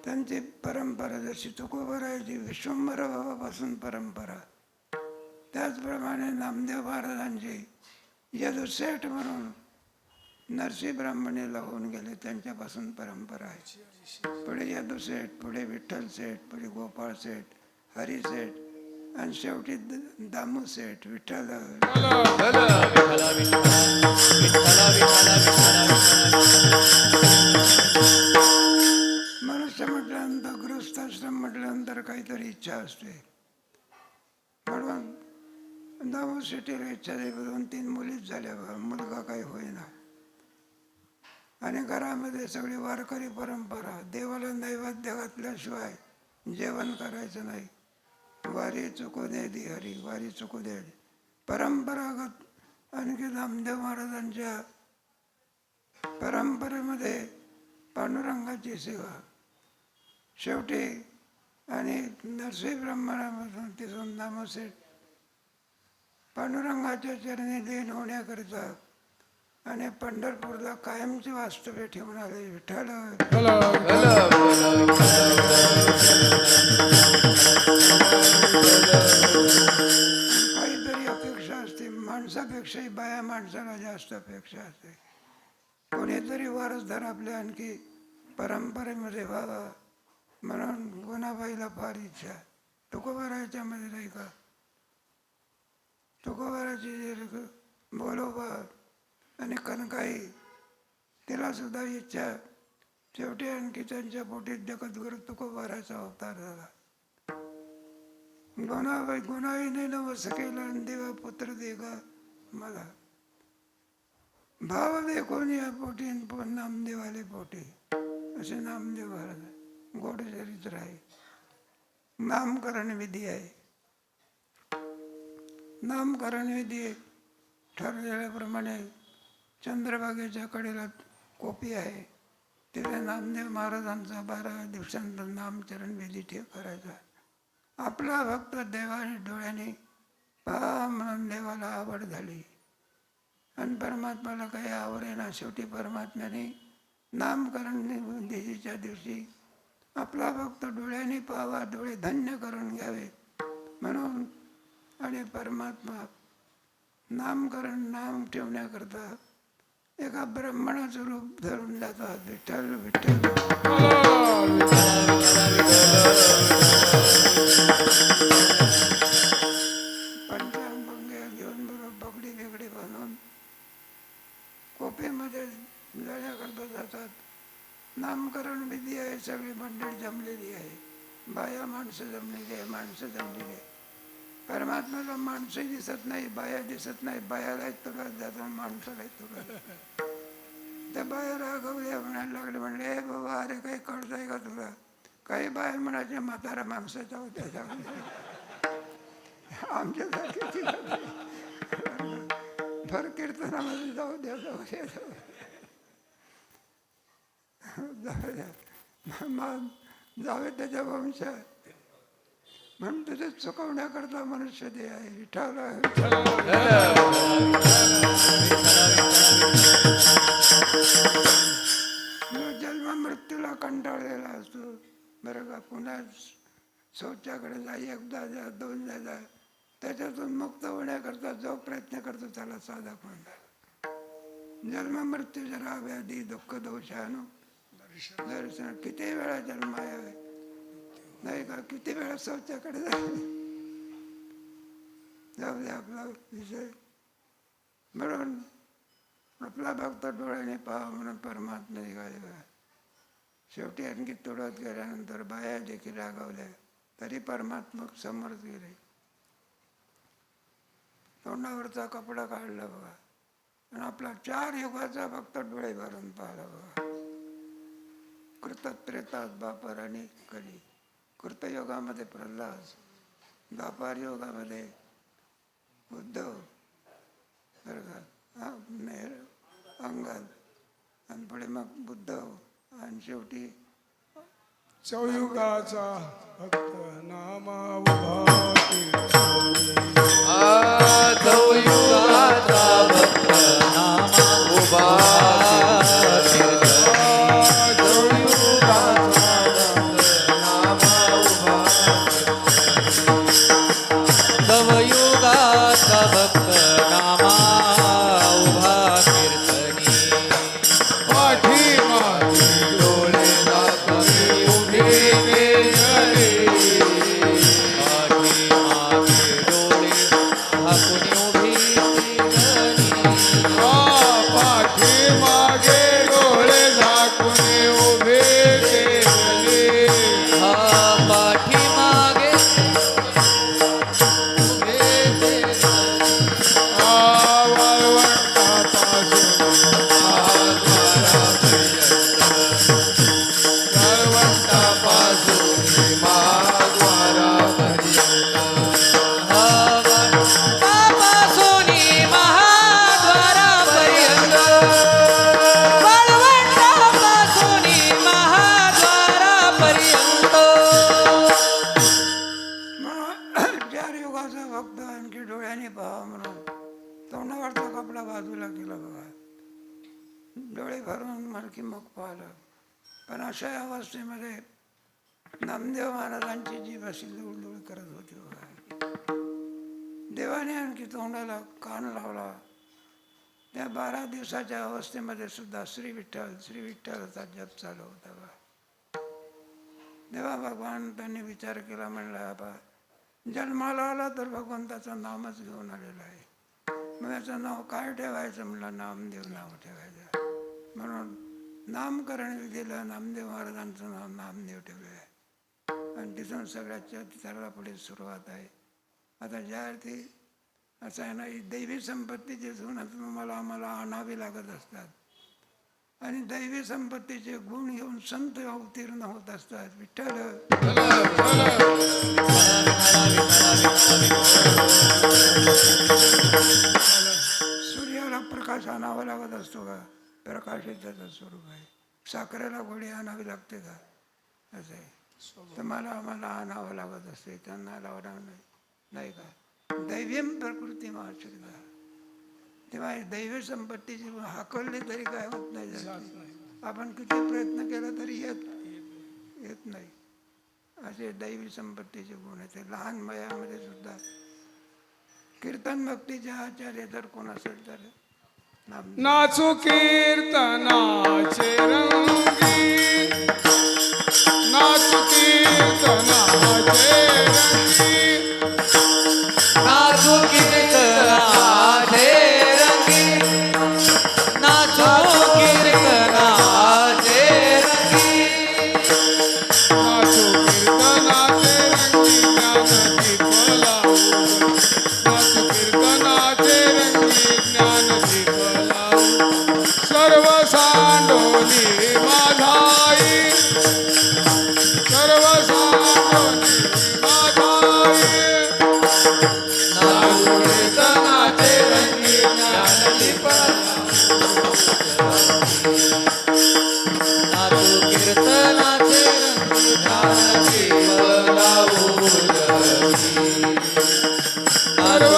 त्यांची परंपरा जशी तुकोबारायची विश्वंभर बाबापासून परंपरा, त्याचप्रमाणे नामदेव महाराजांची यदुसेठ म्हणून नरसी ब्राह्मणीला होऊन गेले त्यांच्यापासून परंपरा आहे. पुढे यदुसेठ, पुढे विठ्ठल सेठ, पुढे गोपाळ सेठ, हरी सेठ आणि शेवटी दामू सेठ. विठ्ठल मनुष्य म्हटल्यानंतर गृहस्थाश्रम म्हटल्यानंतर काहीतरी इच्छा असते. म्हणून दामू शेठीला इच्छा झाली, 2-3 मुलीच झाल्या, मुलगा काही होईना. आणि घरामध्ये सगळी वारकरी परंपरा, देवाला नैवेद्य घातल्याशिवाय जेवण करायचं नाही. वारी चुकू दे दी हरी, वारी चुकू दे. परंपरागत आणखी नामदेव महाराजांच्या परंपरेमध्ये पांडुरंगाची सेवा शेवटी आणि नरसी ब्राह्मणामधून तिथून नामसेठ पांडुरंगाच्या चरणी लीन होण्याकरिता आणि पंढरपूरला कायमचे वास्तव्य ठेवून आले. विठ्ठल काहीतरी अपेक्षा असते माणसापेक्षाही, बाया माणसाला जास्त अपेक्षा असते. कोणीतरी वारसदार आपल्या आणखी परंपरेमध्ये व्हावा म्हणून गुणाबाईला फार इच्छा. तुकोबारायच्या मध्ये नाही का, तुकोबाराची बोलोबा आणि कनकाई तिला सुद्धा इच्छा. शेवटी आणखी त्यांच्या पोटीत जगद्गुरु तुकोबाराचा अवतार झाला. गुणाही नाही नवस केला आणि देवा पुत्र दे ग मला. भाव देखून या पोटी नामदेवाले पोटी, असे नामदेव महाराज गोड चरित्र आहे. नामकरण विधी आहे. नामकरण विधी ठरलेल्याप्रमाणे चंद्रभागेच्या कडेला कोपी आहे, तिथे नामदेव महाराजांचा 12 दिवसांचा नामचरण विधी करायचा. आपला भक्त देवाने डोळ्याने पहा म्हणून देवाला आवड झाली आणि परमात्म्याला काही आवडेना. शेवटी परमात्म्याने नामकरण विधीच्या दिवशी आपला भक्त डोळ्याने पाहावा, डोळे धन्य करून घ्यावे म्हणून. आणि परमात्मा नामकरण नाम ठेवण्याकरता एका ब्राह्मणाचं रूप धरून जातात. विठ्ठल विठ्ठल पंचांग घेऊन बरोबर पगडी बिगडी बांधून कोपेमध्ये लढ्याकरता जातात. नामकरण विधी आहे, सगळी मंडळी जमलेली आहे, बाया माणसं जमलेली आहे, माणसं जमलेली आहे. परमात्म्याला माणसंही दिसत नाही, बाया दिसत नाही. बायालाही तुरत जातात, माणसालाही तुरत. त्या बाया रागवल्या, म्हणायला लागले, म्हणले हे बाबा अरे काही कळतंय का तुला? काही बाया म्हणायच्या म्हातारा माणसाच्या होत्या, आमच्यासारखी भर कीर्तनामध्ये जाऊ द्या, जाऊ द्या, जाऊ द्या, मग जावे त्याच्या वंशात. म्हणून तुझे चुकवण्याकरता मनुष्य दे आहे. विठ्ठल जन्म मृत्यूला कंटाळलेला असतो बरं का. पुन्हा शौचाकडे जा, एकदा जा, दोनदा जा. त्याच्यातून मुक्त होण्याकरता जो प्रयत्न करतो त्याला साधक म्हणतात. जन्म मृत्यू जरा व्याधी दुःख दोषानु दर्शन. किती वेळा जन्म यावे नाही का, किती वेळा शौचाकडे जावे. जाऊ दे आपला विषय. म्हणून आपला भक्त डोळ्याने पहा म्हणून परमात्मा निघाले. शेवटी आणखी तुडत गेल्यानंतर बाया देखील रागावल्या, तरी परमात्मा समोरच गेले. तोंडावरचा कपडा काढला बघा आणि आपला 4 युगाचा फक्त डोळे भरून पाहिला बघा. कृत त्रेतात द्वापर आणि कली. कृतयुगामध्ये प्रल्हाद, द्वापार युगामध्ये उद्धव, अंगद, आणि पुढे मग बुद्धव, आणि शेवटी चौयुगाचा भक्त नामा उभा चौयुगाचा भक्त नामा उभा नवयुगाचा भक्त नामा उभा कीर्तनी. पाठीमागे डोळे दाखवी उभे केशरी. पाठीमागे डोळे झाकून उभी केशरी. पाठीमागे डोळे झाकून उभे केले. पाठीमागे डोळे भरून मरकी मग पाहिलं. पण अशा अवस्थेमध्ये नामदेव महाराजांची जीभ अशी लुळलुळ करत होती बघा. देवाने आणखी तोंडाला कान लावला. त्या 12 दिवसाच्या अवस्थेमध्ये सुद्धा श्री विठ्ठलचा जप चालू होता बा. देवा भगवान त्यांनी विचार केला, म्हणला बा जन्माला आला तर भगवंताचं नामच घेऊन आलेलं आहे, मग याचं नाव काय ठेवायचं? म्हणलं नामदेव नाव ठेवायचं. म्हणून नामकरण विधीला नामदेव महाराजांचं नाव नामदेव ठेवलं आहे. आणि तिथून सगळ्याच्या सर्वात पुढे सुरुवात आहे. आता ज्या अर्थी असं आहे ना, ही दैवी संपत्तीचे गुण आम्हाला आणावे लागत असतात आणि दैवी संपत्तीचे गुण घेऊन संत अवतीर्ण होत असतात. विठ्ठल सूर्याला प्रकाश आणावा लागत असतो का? प्रकाश हे त्याचं स्वरूप आहे. साखरेला गोडी आणावी लागते का? असं आहे. तुम्हाला आम्हाला आणावं लागत असते, त्यांना लावणार नाही का? दैवीम प्रकृती आश्रिता. तेव्हा दैवी संपत्तीची हाकलली तरी काय होत नाही. आपण किती प्रयत्न केला तरी येत नाही. असे दैवी संपत्तीचे गुण आहेत. लहान वयामध्ये सुद्धा कीर्तन भक्तीचे आचार्य जर कोण असेल तर नाचू कीर्तनाचे रंगी, नाचू कीर्तनाचे रंगी, नाचू कीर्तनाचे रंगी, नाचू कीर्तनाचे रंगी, नाचू कीर्तनाचे रंगी, ज्ञानदीप लावू, नाचू कीर्तनाचे रंगी, ज्ञानदीप लावू, सर्व सांडोली माझाई, सर्व सांडोली माझाई, नाचू कीर्तनाचे रंगी, ज्ञानदीप नाचू कीर्तनाचे रंगी, ज्ञानदीप लावू सर्व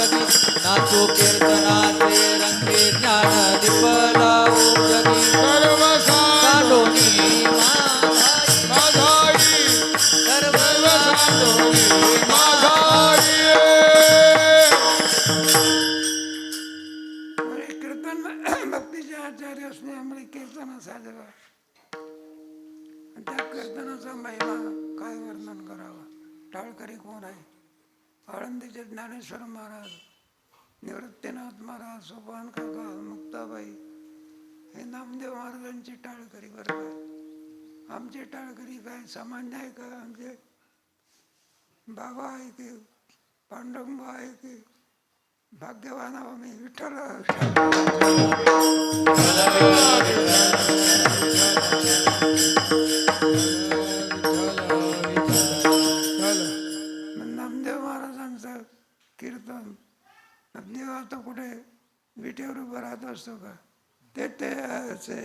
जगी, नाचू कीर्तनाचे रंगी, ज्ञानदीप लावू जगी, सर्व सांडोनी माझाई, सर्व सांडोली माझाई. म्हणजे कीर्तन भक्तीचे आचार्य असण्यामुळे कीर्तन साजरा. त्या कीर्तनाचा महिमा काय वर्णन करावा. टाळकरी कोण आहे? आळंदीचे ज्ञानेश्वर महाराज, निवृत्तीनाथ महाराज, सोपान काका, मुक्ताबाई हे नामदेव महाराजांची टाळकरी. बरोबर, आमची टाळकरी काय सामान्य आहे का? आमचे बाबा आहे की पांडुरंग आहे की भाग्यवान आहो मी. विठ्ठल नामदेव महाराजांचं कीर्तन. नामदेव आता कुठे विटेवर उभं राहत असतो का? ते असे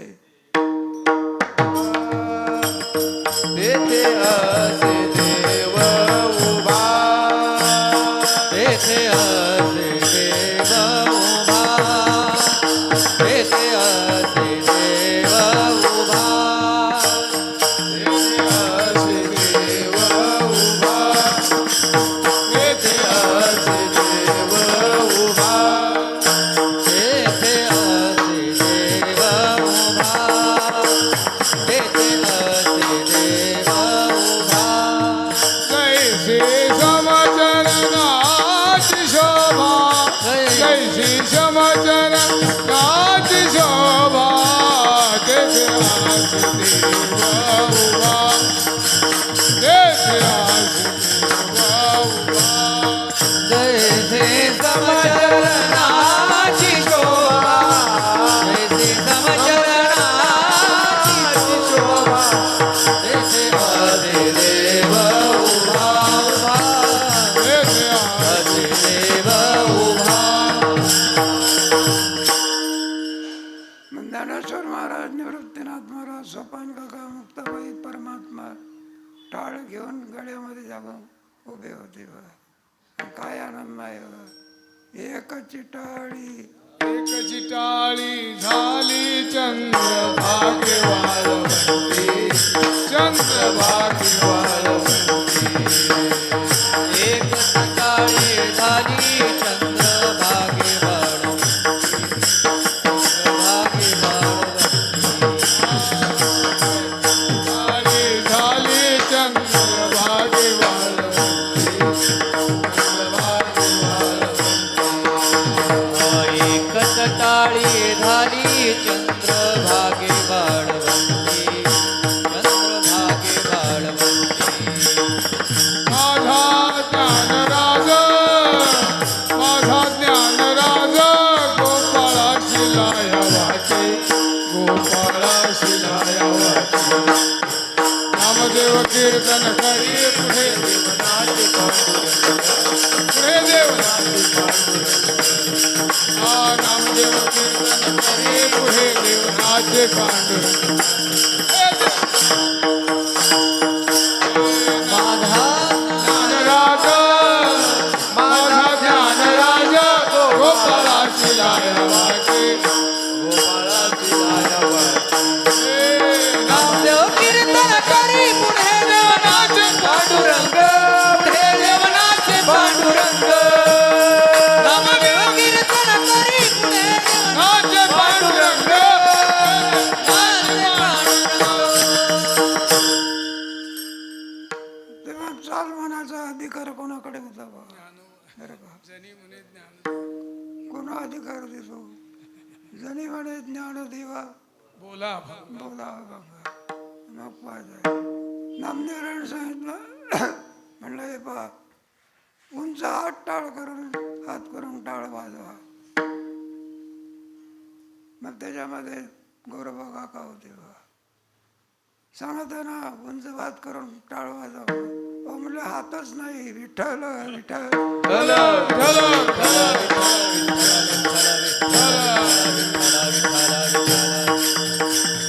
तेथे असे देव उभा, तेथे असे देव उभा, तेथे असे देव उभा, तेथे असे देव उभा, तेथे असे देव उभा, तेथे असे देव उभा, तेथे असे देव उभा, जैसे समचरणाची शोभा, जैसी समचरणाची शोभा, तेथे असे देव उभा, तेथे असे देव उभा. जैसे समचरणाची शोभा, जैसे समचरणाची शोभा, तेथे असे देव उभा उभा, तेथे असे देव उभा. ज्ञानेश्वर महाराज, निवृत्तीनाथ महाराज, सोपान काका, मुक्ताबाई, परमात्मा टाळ घेऊन गळ्यामध्ये जाऊन उभे होते बघा. काय आनंद आहे बघा. एकची टाळी, एकची टाळी झाली चंद्र भाग्य वाळवंती, चंद्र भाग्य वाळवंती. एक सकाळी झाली चंद्रभागे वाढवंती, चंद्रभागे वाढवंती. टाळी झाली चंद्र भाग्य वाळवंती, चंद्र भाग्य वाळवंती. एक सकाळी झाली चंद्रभागे वाढवंती, कीर्तन करी पुढे देवनाचे पांडुरंग पुढे देवनाचे पांडुरंग हा नामदेव कीर्तन करी पुढे देवनाचे पांडुरंग ज्ञानराज माझा ज्ञानराज गोपाळाची लाया वाटे नामदेव कीर्तन करी पुढे देवनाचे पांडुरंग पुढे देवनाचे पांडुरंग नामदेव कीर्तन करी पुढे नाचे पांडुरंग तेव्हा चाल म्हणाचा अधिकार कोणाकडे होता बा बरं का कोणा अधिकार देतो जणी म्हणे ज्ञान देवा बोला बोला बाबा मग पाहिजे नामदेवरायण सांगितलं म्हणलं हे पहा उंच हात करून टाळ वाजवा मग त्याच्यामध्ये गोरोबा काका होते बा सांगताना उंच हात करून टाळ वाजवा म्हणलं हातच नाही विठ्ठल विठ्ठल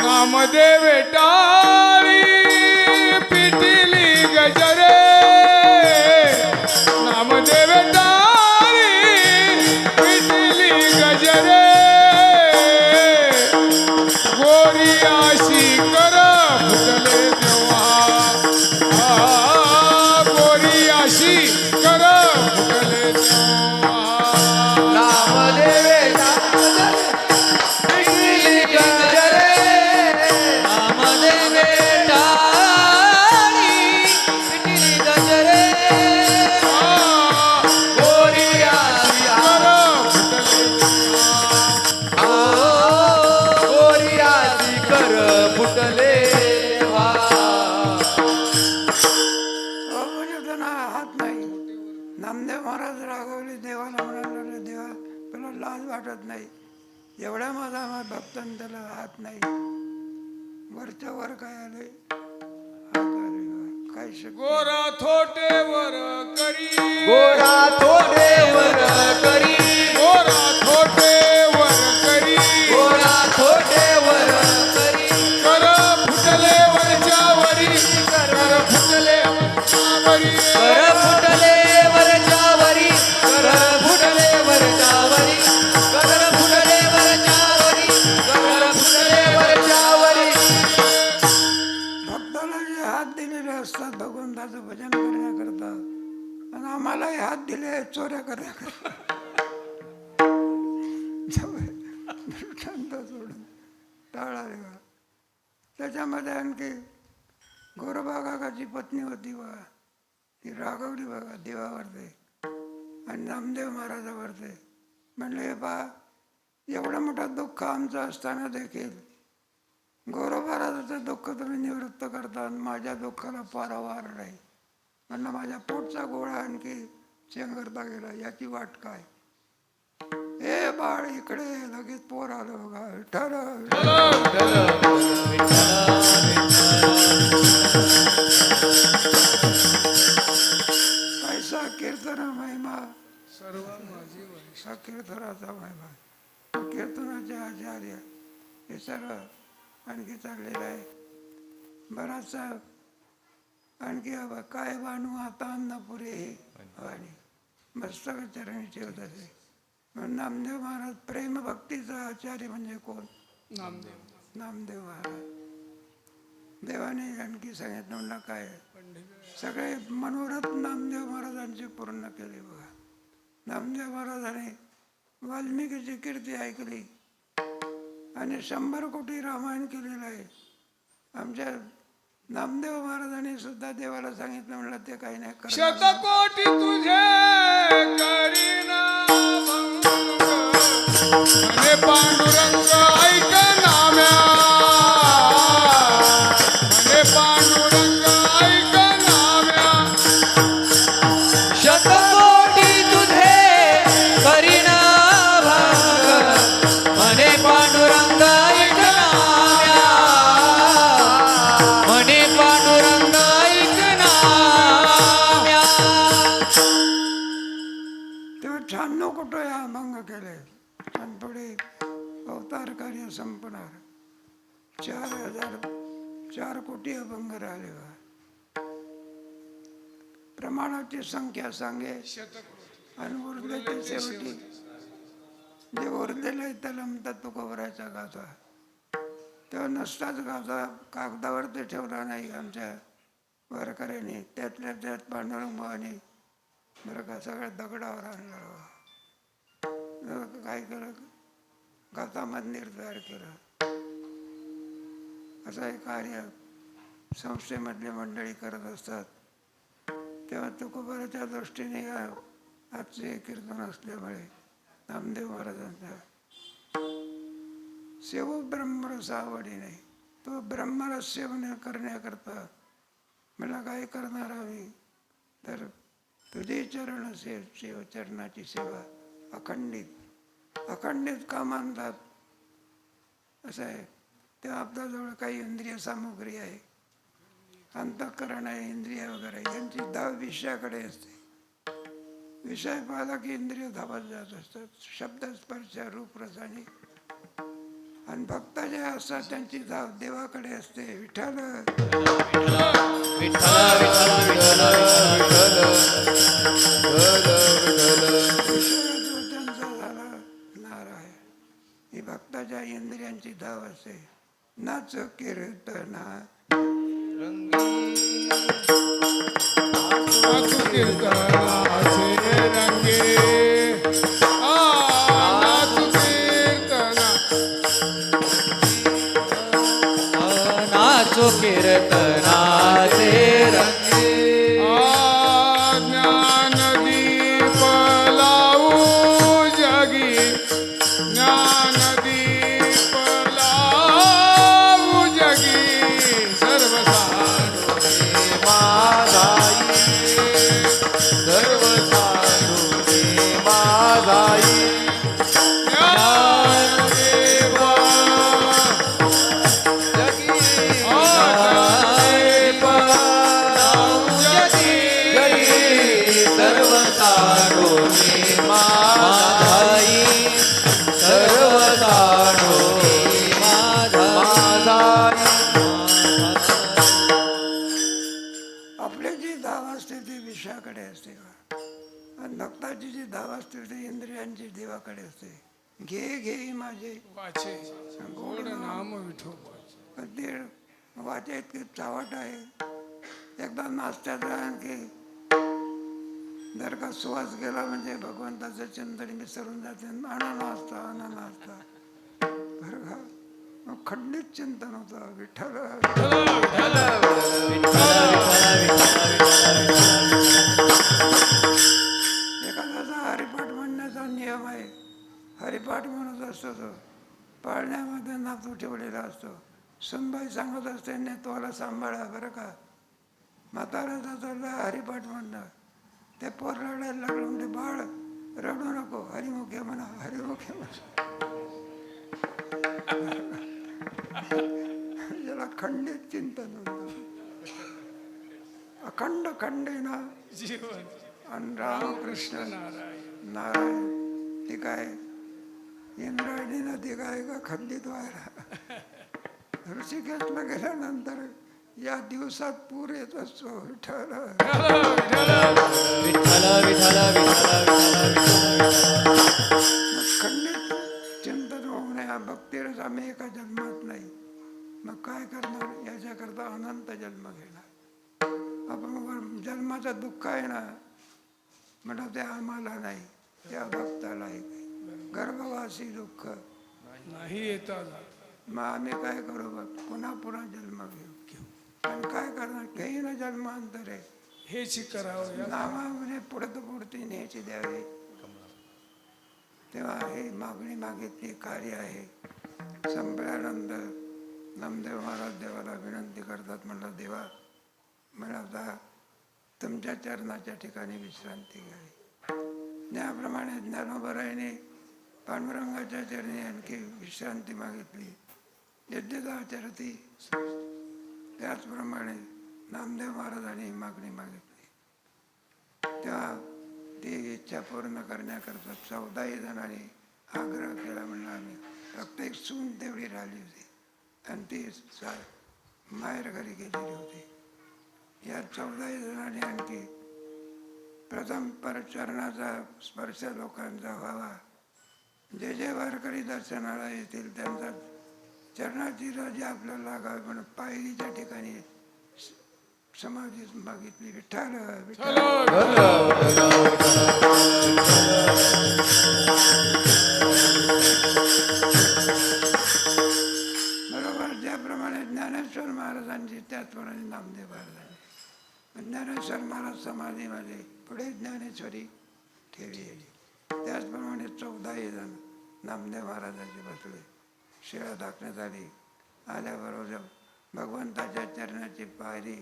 नामदेव टाळी पिटिली गजरे नामदेव टाळी पिटिली गजरे गोरी आशी कर फुटले तेव्हा गोरी आशी कर फुटले तेव्हा नामदेवे नामदेव महाराज रागवले देवाला म्हणाले देवा तुला लाज वाटत नाही एवढ्या माझा भक्तांना त्याला हात नाही वरच्या वर काय आले हात आले काय शक्य गोरा थोटे वर करी गोरा थोडे वर करी गोरा थोटे वर करी गोरा थोडे वर करी कर फुटले वरच्या वरी कर फुटले वरच्या वरी कर फुटले वरच्या वरी कर फुटले वरच्या वरी कर फुटले वरच्या वरी कर फुटले वरच्या वरी भक्ताला जे हात दिलेले असतात भगवंताचं भजन करण्याकरता आणि आम्हालाही हात दिले चोऱ्या करण्याकरता दृष्टांत सोडून टाळा देवा त्याच्यामध्ये आणखी गोरोबा काकाची पत्नी होती बघा ती रागवली बघा देवावरते आणि नामदेव महाराजावरते म्हणले हे पहा एवढं मोठं दुःख आमचं असताना देखील गोरोबा महाराजाचं दुःख तुम्ही निवृत्त करता आणि माझ्या दुःखाला पारावार नाही म्हणलं माझ्या पोटचा गोळा आणखी चेंगरता गेला याची वाट काय हे बाळ इकडे लगेच पोर आलं बघा विठ्ठल कैसा कीर्तन महिमा सर्व माझी वैश हा कीर्तनाचा महिमा कीर्तनाचे आचार्य हे सर्व आणखी चाललेलं आहे बराचसा आणखी काय बाणू आता अन्न पुरे हे आणि मस्तक चरणी ठेवत असे म्हणून नामदेव महाराज प्रेम भक्तीचा आचार्य म्हणजे कोण नामदेव महाराज देवाने आणखी सांगितलं म्हणलं काय सगळे मनोरथ नामदेव महाराजांचे पूर्ण केले बघा नामदेव महाराजांनी वाल्मिकीची कीर्ती ऐकली आणि 100 कोटी रामायण केलेलं आहे आमच्या नामदेव महाराजांनी सुद्धा देवाला सांगितलं म्हणलं ते काही नाही करणार. शतकोटी तुझे करीना म्हणे पांडुरंग ऐक नाम्या म्हणे पांडुरंग ऐक नाम्या शतकोटी तुझे करीना भाग म्हणे पांडुरंग ऐक नाम्या म्हणे पांडुरंग ऐक तेव्हा 96 कोटी अभंग केले. आणि पुढे अवतार कार्य संपणार 4 कोटी अभंग राहिले बा. प्रमाणाची संख्या सांगे आणि उरलेले शेवटी जे उरलेलं आहे त्याला म्हणतात तुकोबराचा गाथा. तेव्हा नसताच गाथा कागदावरती ठेवला नाही आमच्या वारकऱ्यांनी. त्यातल्या त्यात पांडुरंग भावाने बरं का सगळ्या दगडावर आणलं. काय केलं, गाथा मंदिर तयार केलं. असं हे कार्य संस्थेमधली मंडळी करत असतात. तेव्हा तुकोबाराच्या दृष्टीने आजचे हे कीर्तन असल्यामुळे नामदेव महाराजांचा सेव ब्रह्मरस आवडी नाही. तो ब्रह्मरस सेवन करण्याकरता मला काय करणार आम्ही तर तुझे चरण सेव चरणाची सेवा अखंडित का मानतात असं आहे. तेव्हा आपल्याजवळ काही इंद्रिय सामुग्री आहे, अंतःकरण आहे, इंद्रिय वगैरे यांची धाव विषयाकडे असते. विषय पाहिला की इंद्रिय धावत जात असतात शब्द स्पर्श रूप रसाने. आणि भक्त जे असतात त्यांची धाव देवाकडे असते. विठ्ठल त्यांचा झाला नारायण. ही भक्ताच्या इंद्रियांची धाव असते. नाच कीर्तना नाचू कीर्तनाचे रंगे नाचू कीर्तना नाचो कीर्तनाचे रंगे ज्ञानदीप लावू जगी ज्ञानदीप लावू जगी सर्व माझाई सर्व साधुने माझाई ज्ञानदेवा जगी सर्व साधुने माझाई सर्व साधुने माझाई. आपली जी धाव असते ती विषयाकडे असते का, आणि भक्ताची जी धाव असते ती इंद्रियांची देवाकडे असते. घे घे माझे वाचे गोड नाम विठोबाचे. पण ते वाचे इतकी चावट आहे. एकदा नाश्त्यात आणखी जर का सुवास गेला म्हणजे भगवंताचं चिंतन विसरून जाते. आनंद असता बरं का. मग खंडित चिंतन होतं. विठ्ठल एखाद्याचा हरिपाठ म्हणण्याचा नियम आहे. हरिपाठ म्हणत असतो तो पाळण्यामध्ये नातू ठेवलेला असतो. सुनबाई सांगत असते नेतवाला सांभाळा बरं का. म्हाताऱ्याचा चालला हरिपाठ म्हणणं. ते पोर रडायला लागलं म्हणजे बाळ रडू नको हरिमुखे म्हणा हरिमुखे म्हणा. याला खंडित चिंतन म्हणतात. अखंड खंडेना जीवन आणि रामकृष्ण नारायण. ती काय इंद्रायणी नदी काय का खंडित व्हायला. ऋषिकेशला गेल्यानंतर या दिवसात पूर येत असतो. विठ्ठल खंडित चिंतन होऊ नये. भक्तीरस आम्ही एका जन्मात नाही. मग काय करणार. याच्याकरता अनंत जन्म घेणार. आपण जन्माचं दुःख आहे ना म्हणून ते आम्हाला नाही त्या भक्ताला आहे. गर्भवासी दुःख नाही येतात. मग आम्ही काय करू बघ पुन्हा जन्म घेऊ. आणि काय करणार. घेईन जन्मांतरे हेच करावं. नावामध्ये पुढती न्यायची द्यावी. तेव्हा हे मागणी मागितली कार्य आहे. संपल्यानंतर नामदेव महाराज देवाला विनंती करतात. म्हणलं देवा मला आता तुमच्या चरणाच्या ठिकाणी विश्रांती घ्यावी. त्याप्रमाणे ज्ञानोबरायाने पांडुरंगाच्या चरणी आणखी विश्रांती मागितली. यज्ञाचरती त्याचप्रमाणे नामदेव महाराजांनी मागणी मागितली. तेव्हा ती इच्छा पूर्ण करण्याकरता 14 जणांनी आग्रह केला. म्हणलं आम्ही फक्त एक सून तेवढी राहिली होती आणि ती माहेर घरी गेलेली होती. या 14 जणांनी आणखी प्रथम चरणाचा स्पर्श लोकांचा व्हावा. जे जे वारकरी दर्शनाला येतील त्यांचा चरणाची रजा आपल्याला लागावी म्हणून पायरीच्या ठिकाणी समाधी मागितली. विठ्ठल विठ्ठल. बरोबर ज्याप्रमाणे ज्ञानेश्वर महाराजांची त्याचप्रमाणे नामदेव महाराजांची. ज्ञानेश्वर महाराज समाधीमध्ये पुढे ज्ञानेश्वरी ठेवी गेली. त्याचप्रमाणे 14 जण नामदेव महाराजांचे बसले. शिळा दाखण्यात आली. आल्याबरोबर भगवंताच्या चरणाची पायरी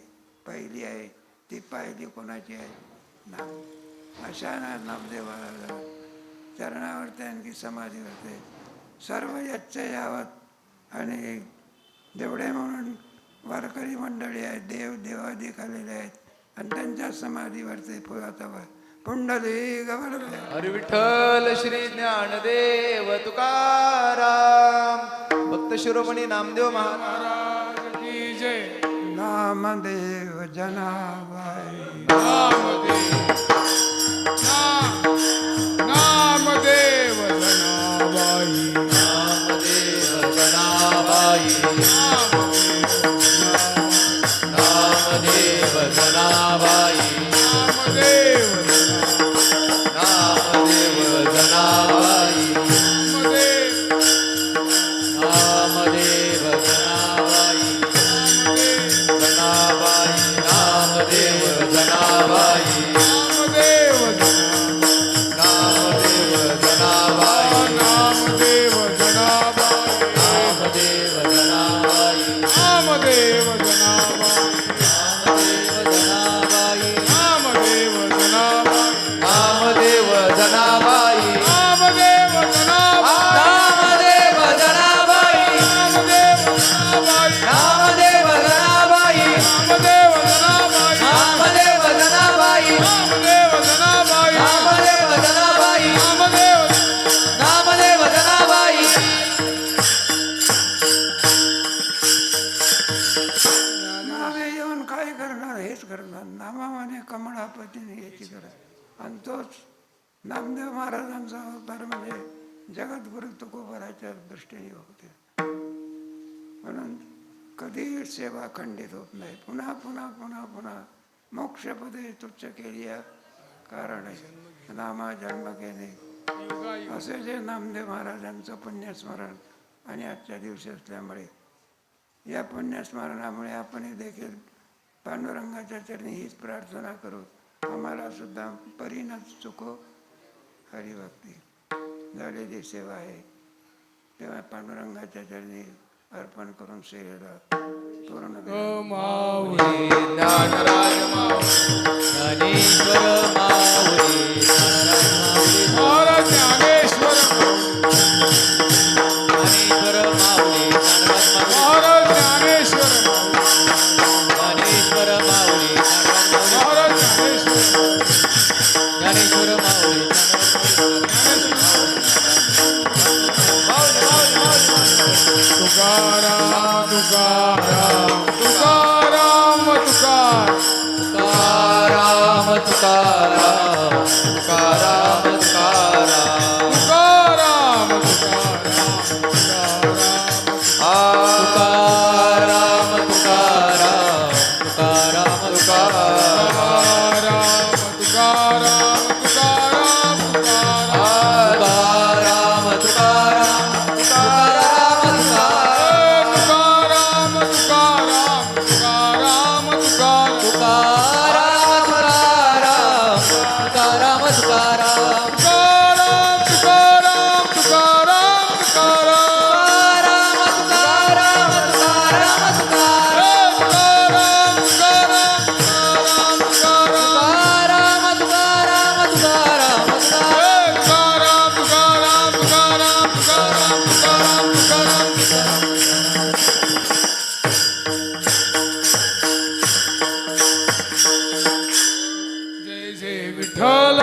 पहिली आहे. ती पायरी कोणाची आहे? नाम. अशा नामदेव महाराज चरणावरती आणखी समाधी होते. सर्व यच्छ यावत आणि जेवढे म्हणून वारकरी मंडळी आहेत, देव देवाधिक आलेले आहेत आणि त्यांच्या समाधीवरती फुलाचा पुंडलिक गवळले. हरी विठ्ठल श्री ज्ञानदेव तुकाराम भक्त शिरोमणी नामदेव महाराज की जय. नामदेव जनाबाई. नामदेव जनाबाई. नामदेव जनाबाई. नामदेव जनाबाई. नामदेव नामदेव जनाबाई. नामदेव जनाबाई. जनाबाई. नामदेव जनाबाई. नामदेव नामदेव जनाबाई. नामदेव जनाबाई. नामदेव जनाबाई. नामदेव जनाबाई. नामदेव जनाबाई. नामदेव जनाबाई. नामदेव जनाबाई. नामदेव जनाबाई. नामदेव जनाबाई. नामदेव जनाबाई. नामदेव नामदेव जनाबाई. जनाबाई. नामदेव नामदेव नामदेव जनाबाई. नामे येऊन काय करणार? हेच करणार. नामाने कमळापतीने याची गरज. आणि तोच नामदेव महाराजांचा अवतार म्हणजे जगद्गुरु तुकोबराच्या दृष्टीने होते. म्हणून कधी सेवा खंडित होत नाही. पुन्हा पुन्हा पुन्हा पुन्हा मोक्षपदे तुच्छ केली कारण आहे. नामा जन्म केले असे जे नामदेव महाराजांचं पुण्यस्मरण आणि आजच्या दिवशी असल्यामुळे या पुण्यस्मरणामुळे आपण देखील पांडुरंगाच्या चरणी हीच प्रार्थना करू. आम्हाला सुद्धा परिणत चुको हरिभक्ती झालेली सेवा आहे. तेव्हा पांडुरंगाच्या चरणी अर्पण करून सेवेला पूर्ण करू. माऊली ज्ञानराज माऊली ज्ञानेश्वर माऊली. महाराज ज्ञानेश्वर ज्ञानेश्वर माऊली. महाराज ज्ञानेश्वर ज्ञानेश्वर माऊली. महाराज ज्ञानेश्वर ज्ञानेश्वर माऊली. तुकाराम तुकाराम तुकाराम तुकाराम तुकाराम तुकाराम तुकाराम तुकाराम तुकाराम तुकाराम तुकाराम तुकाराम तुकाराम तुकाराम तुकाराम तुकाराम तुकाराम तुकाराम जय जय विठ्ठल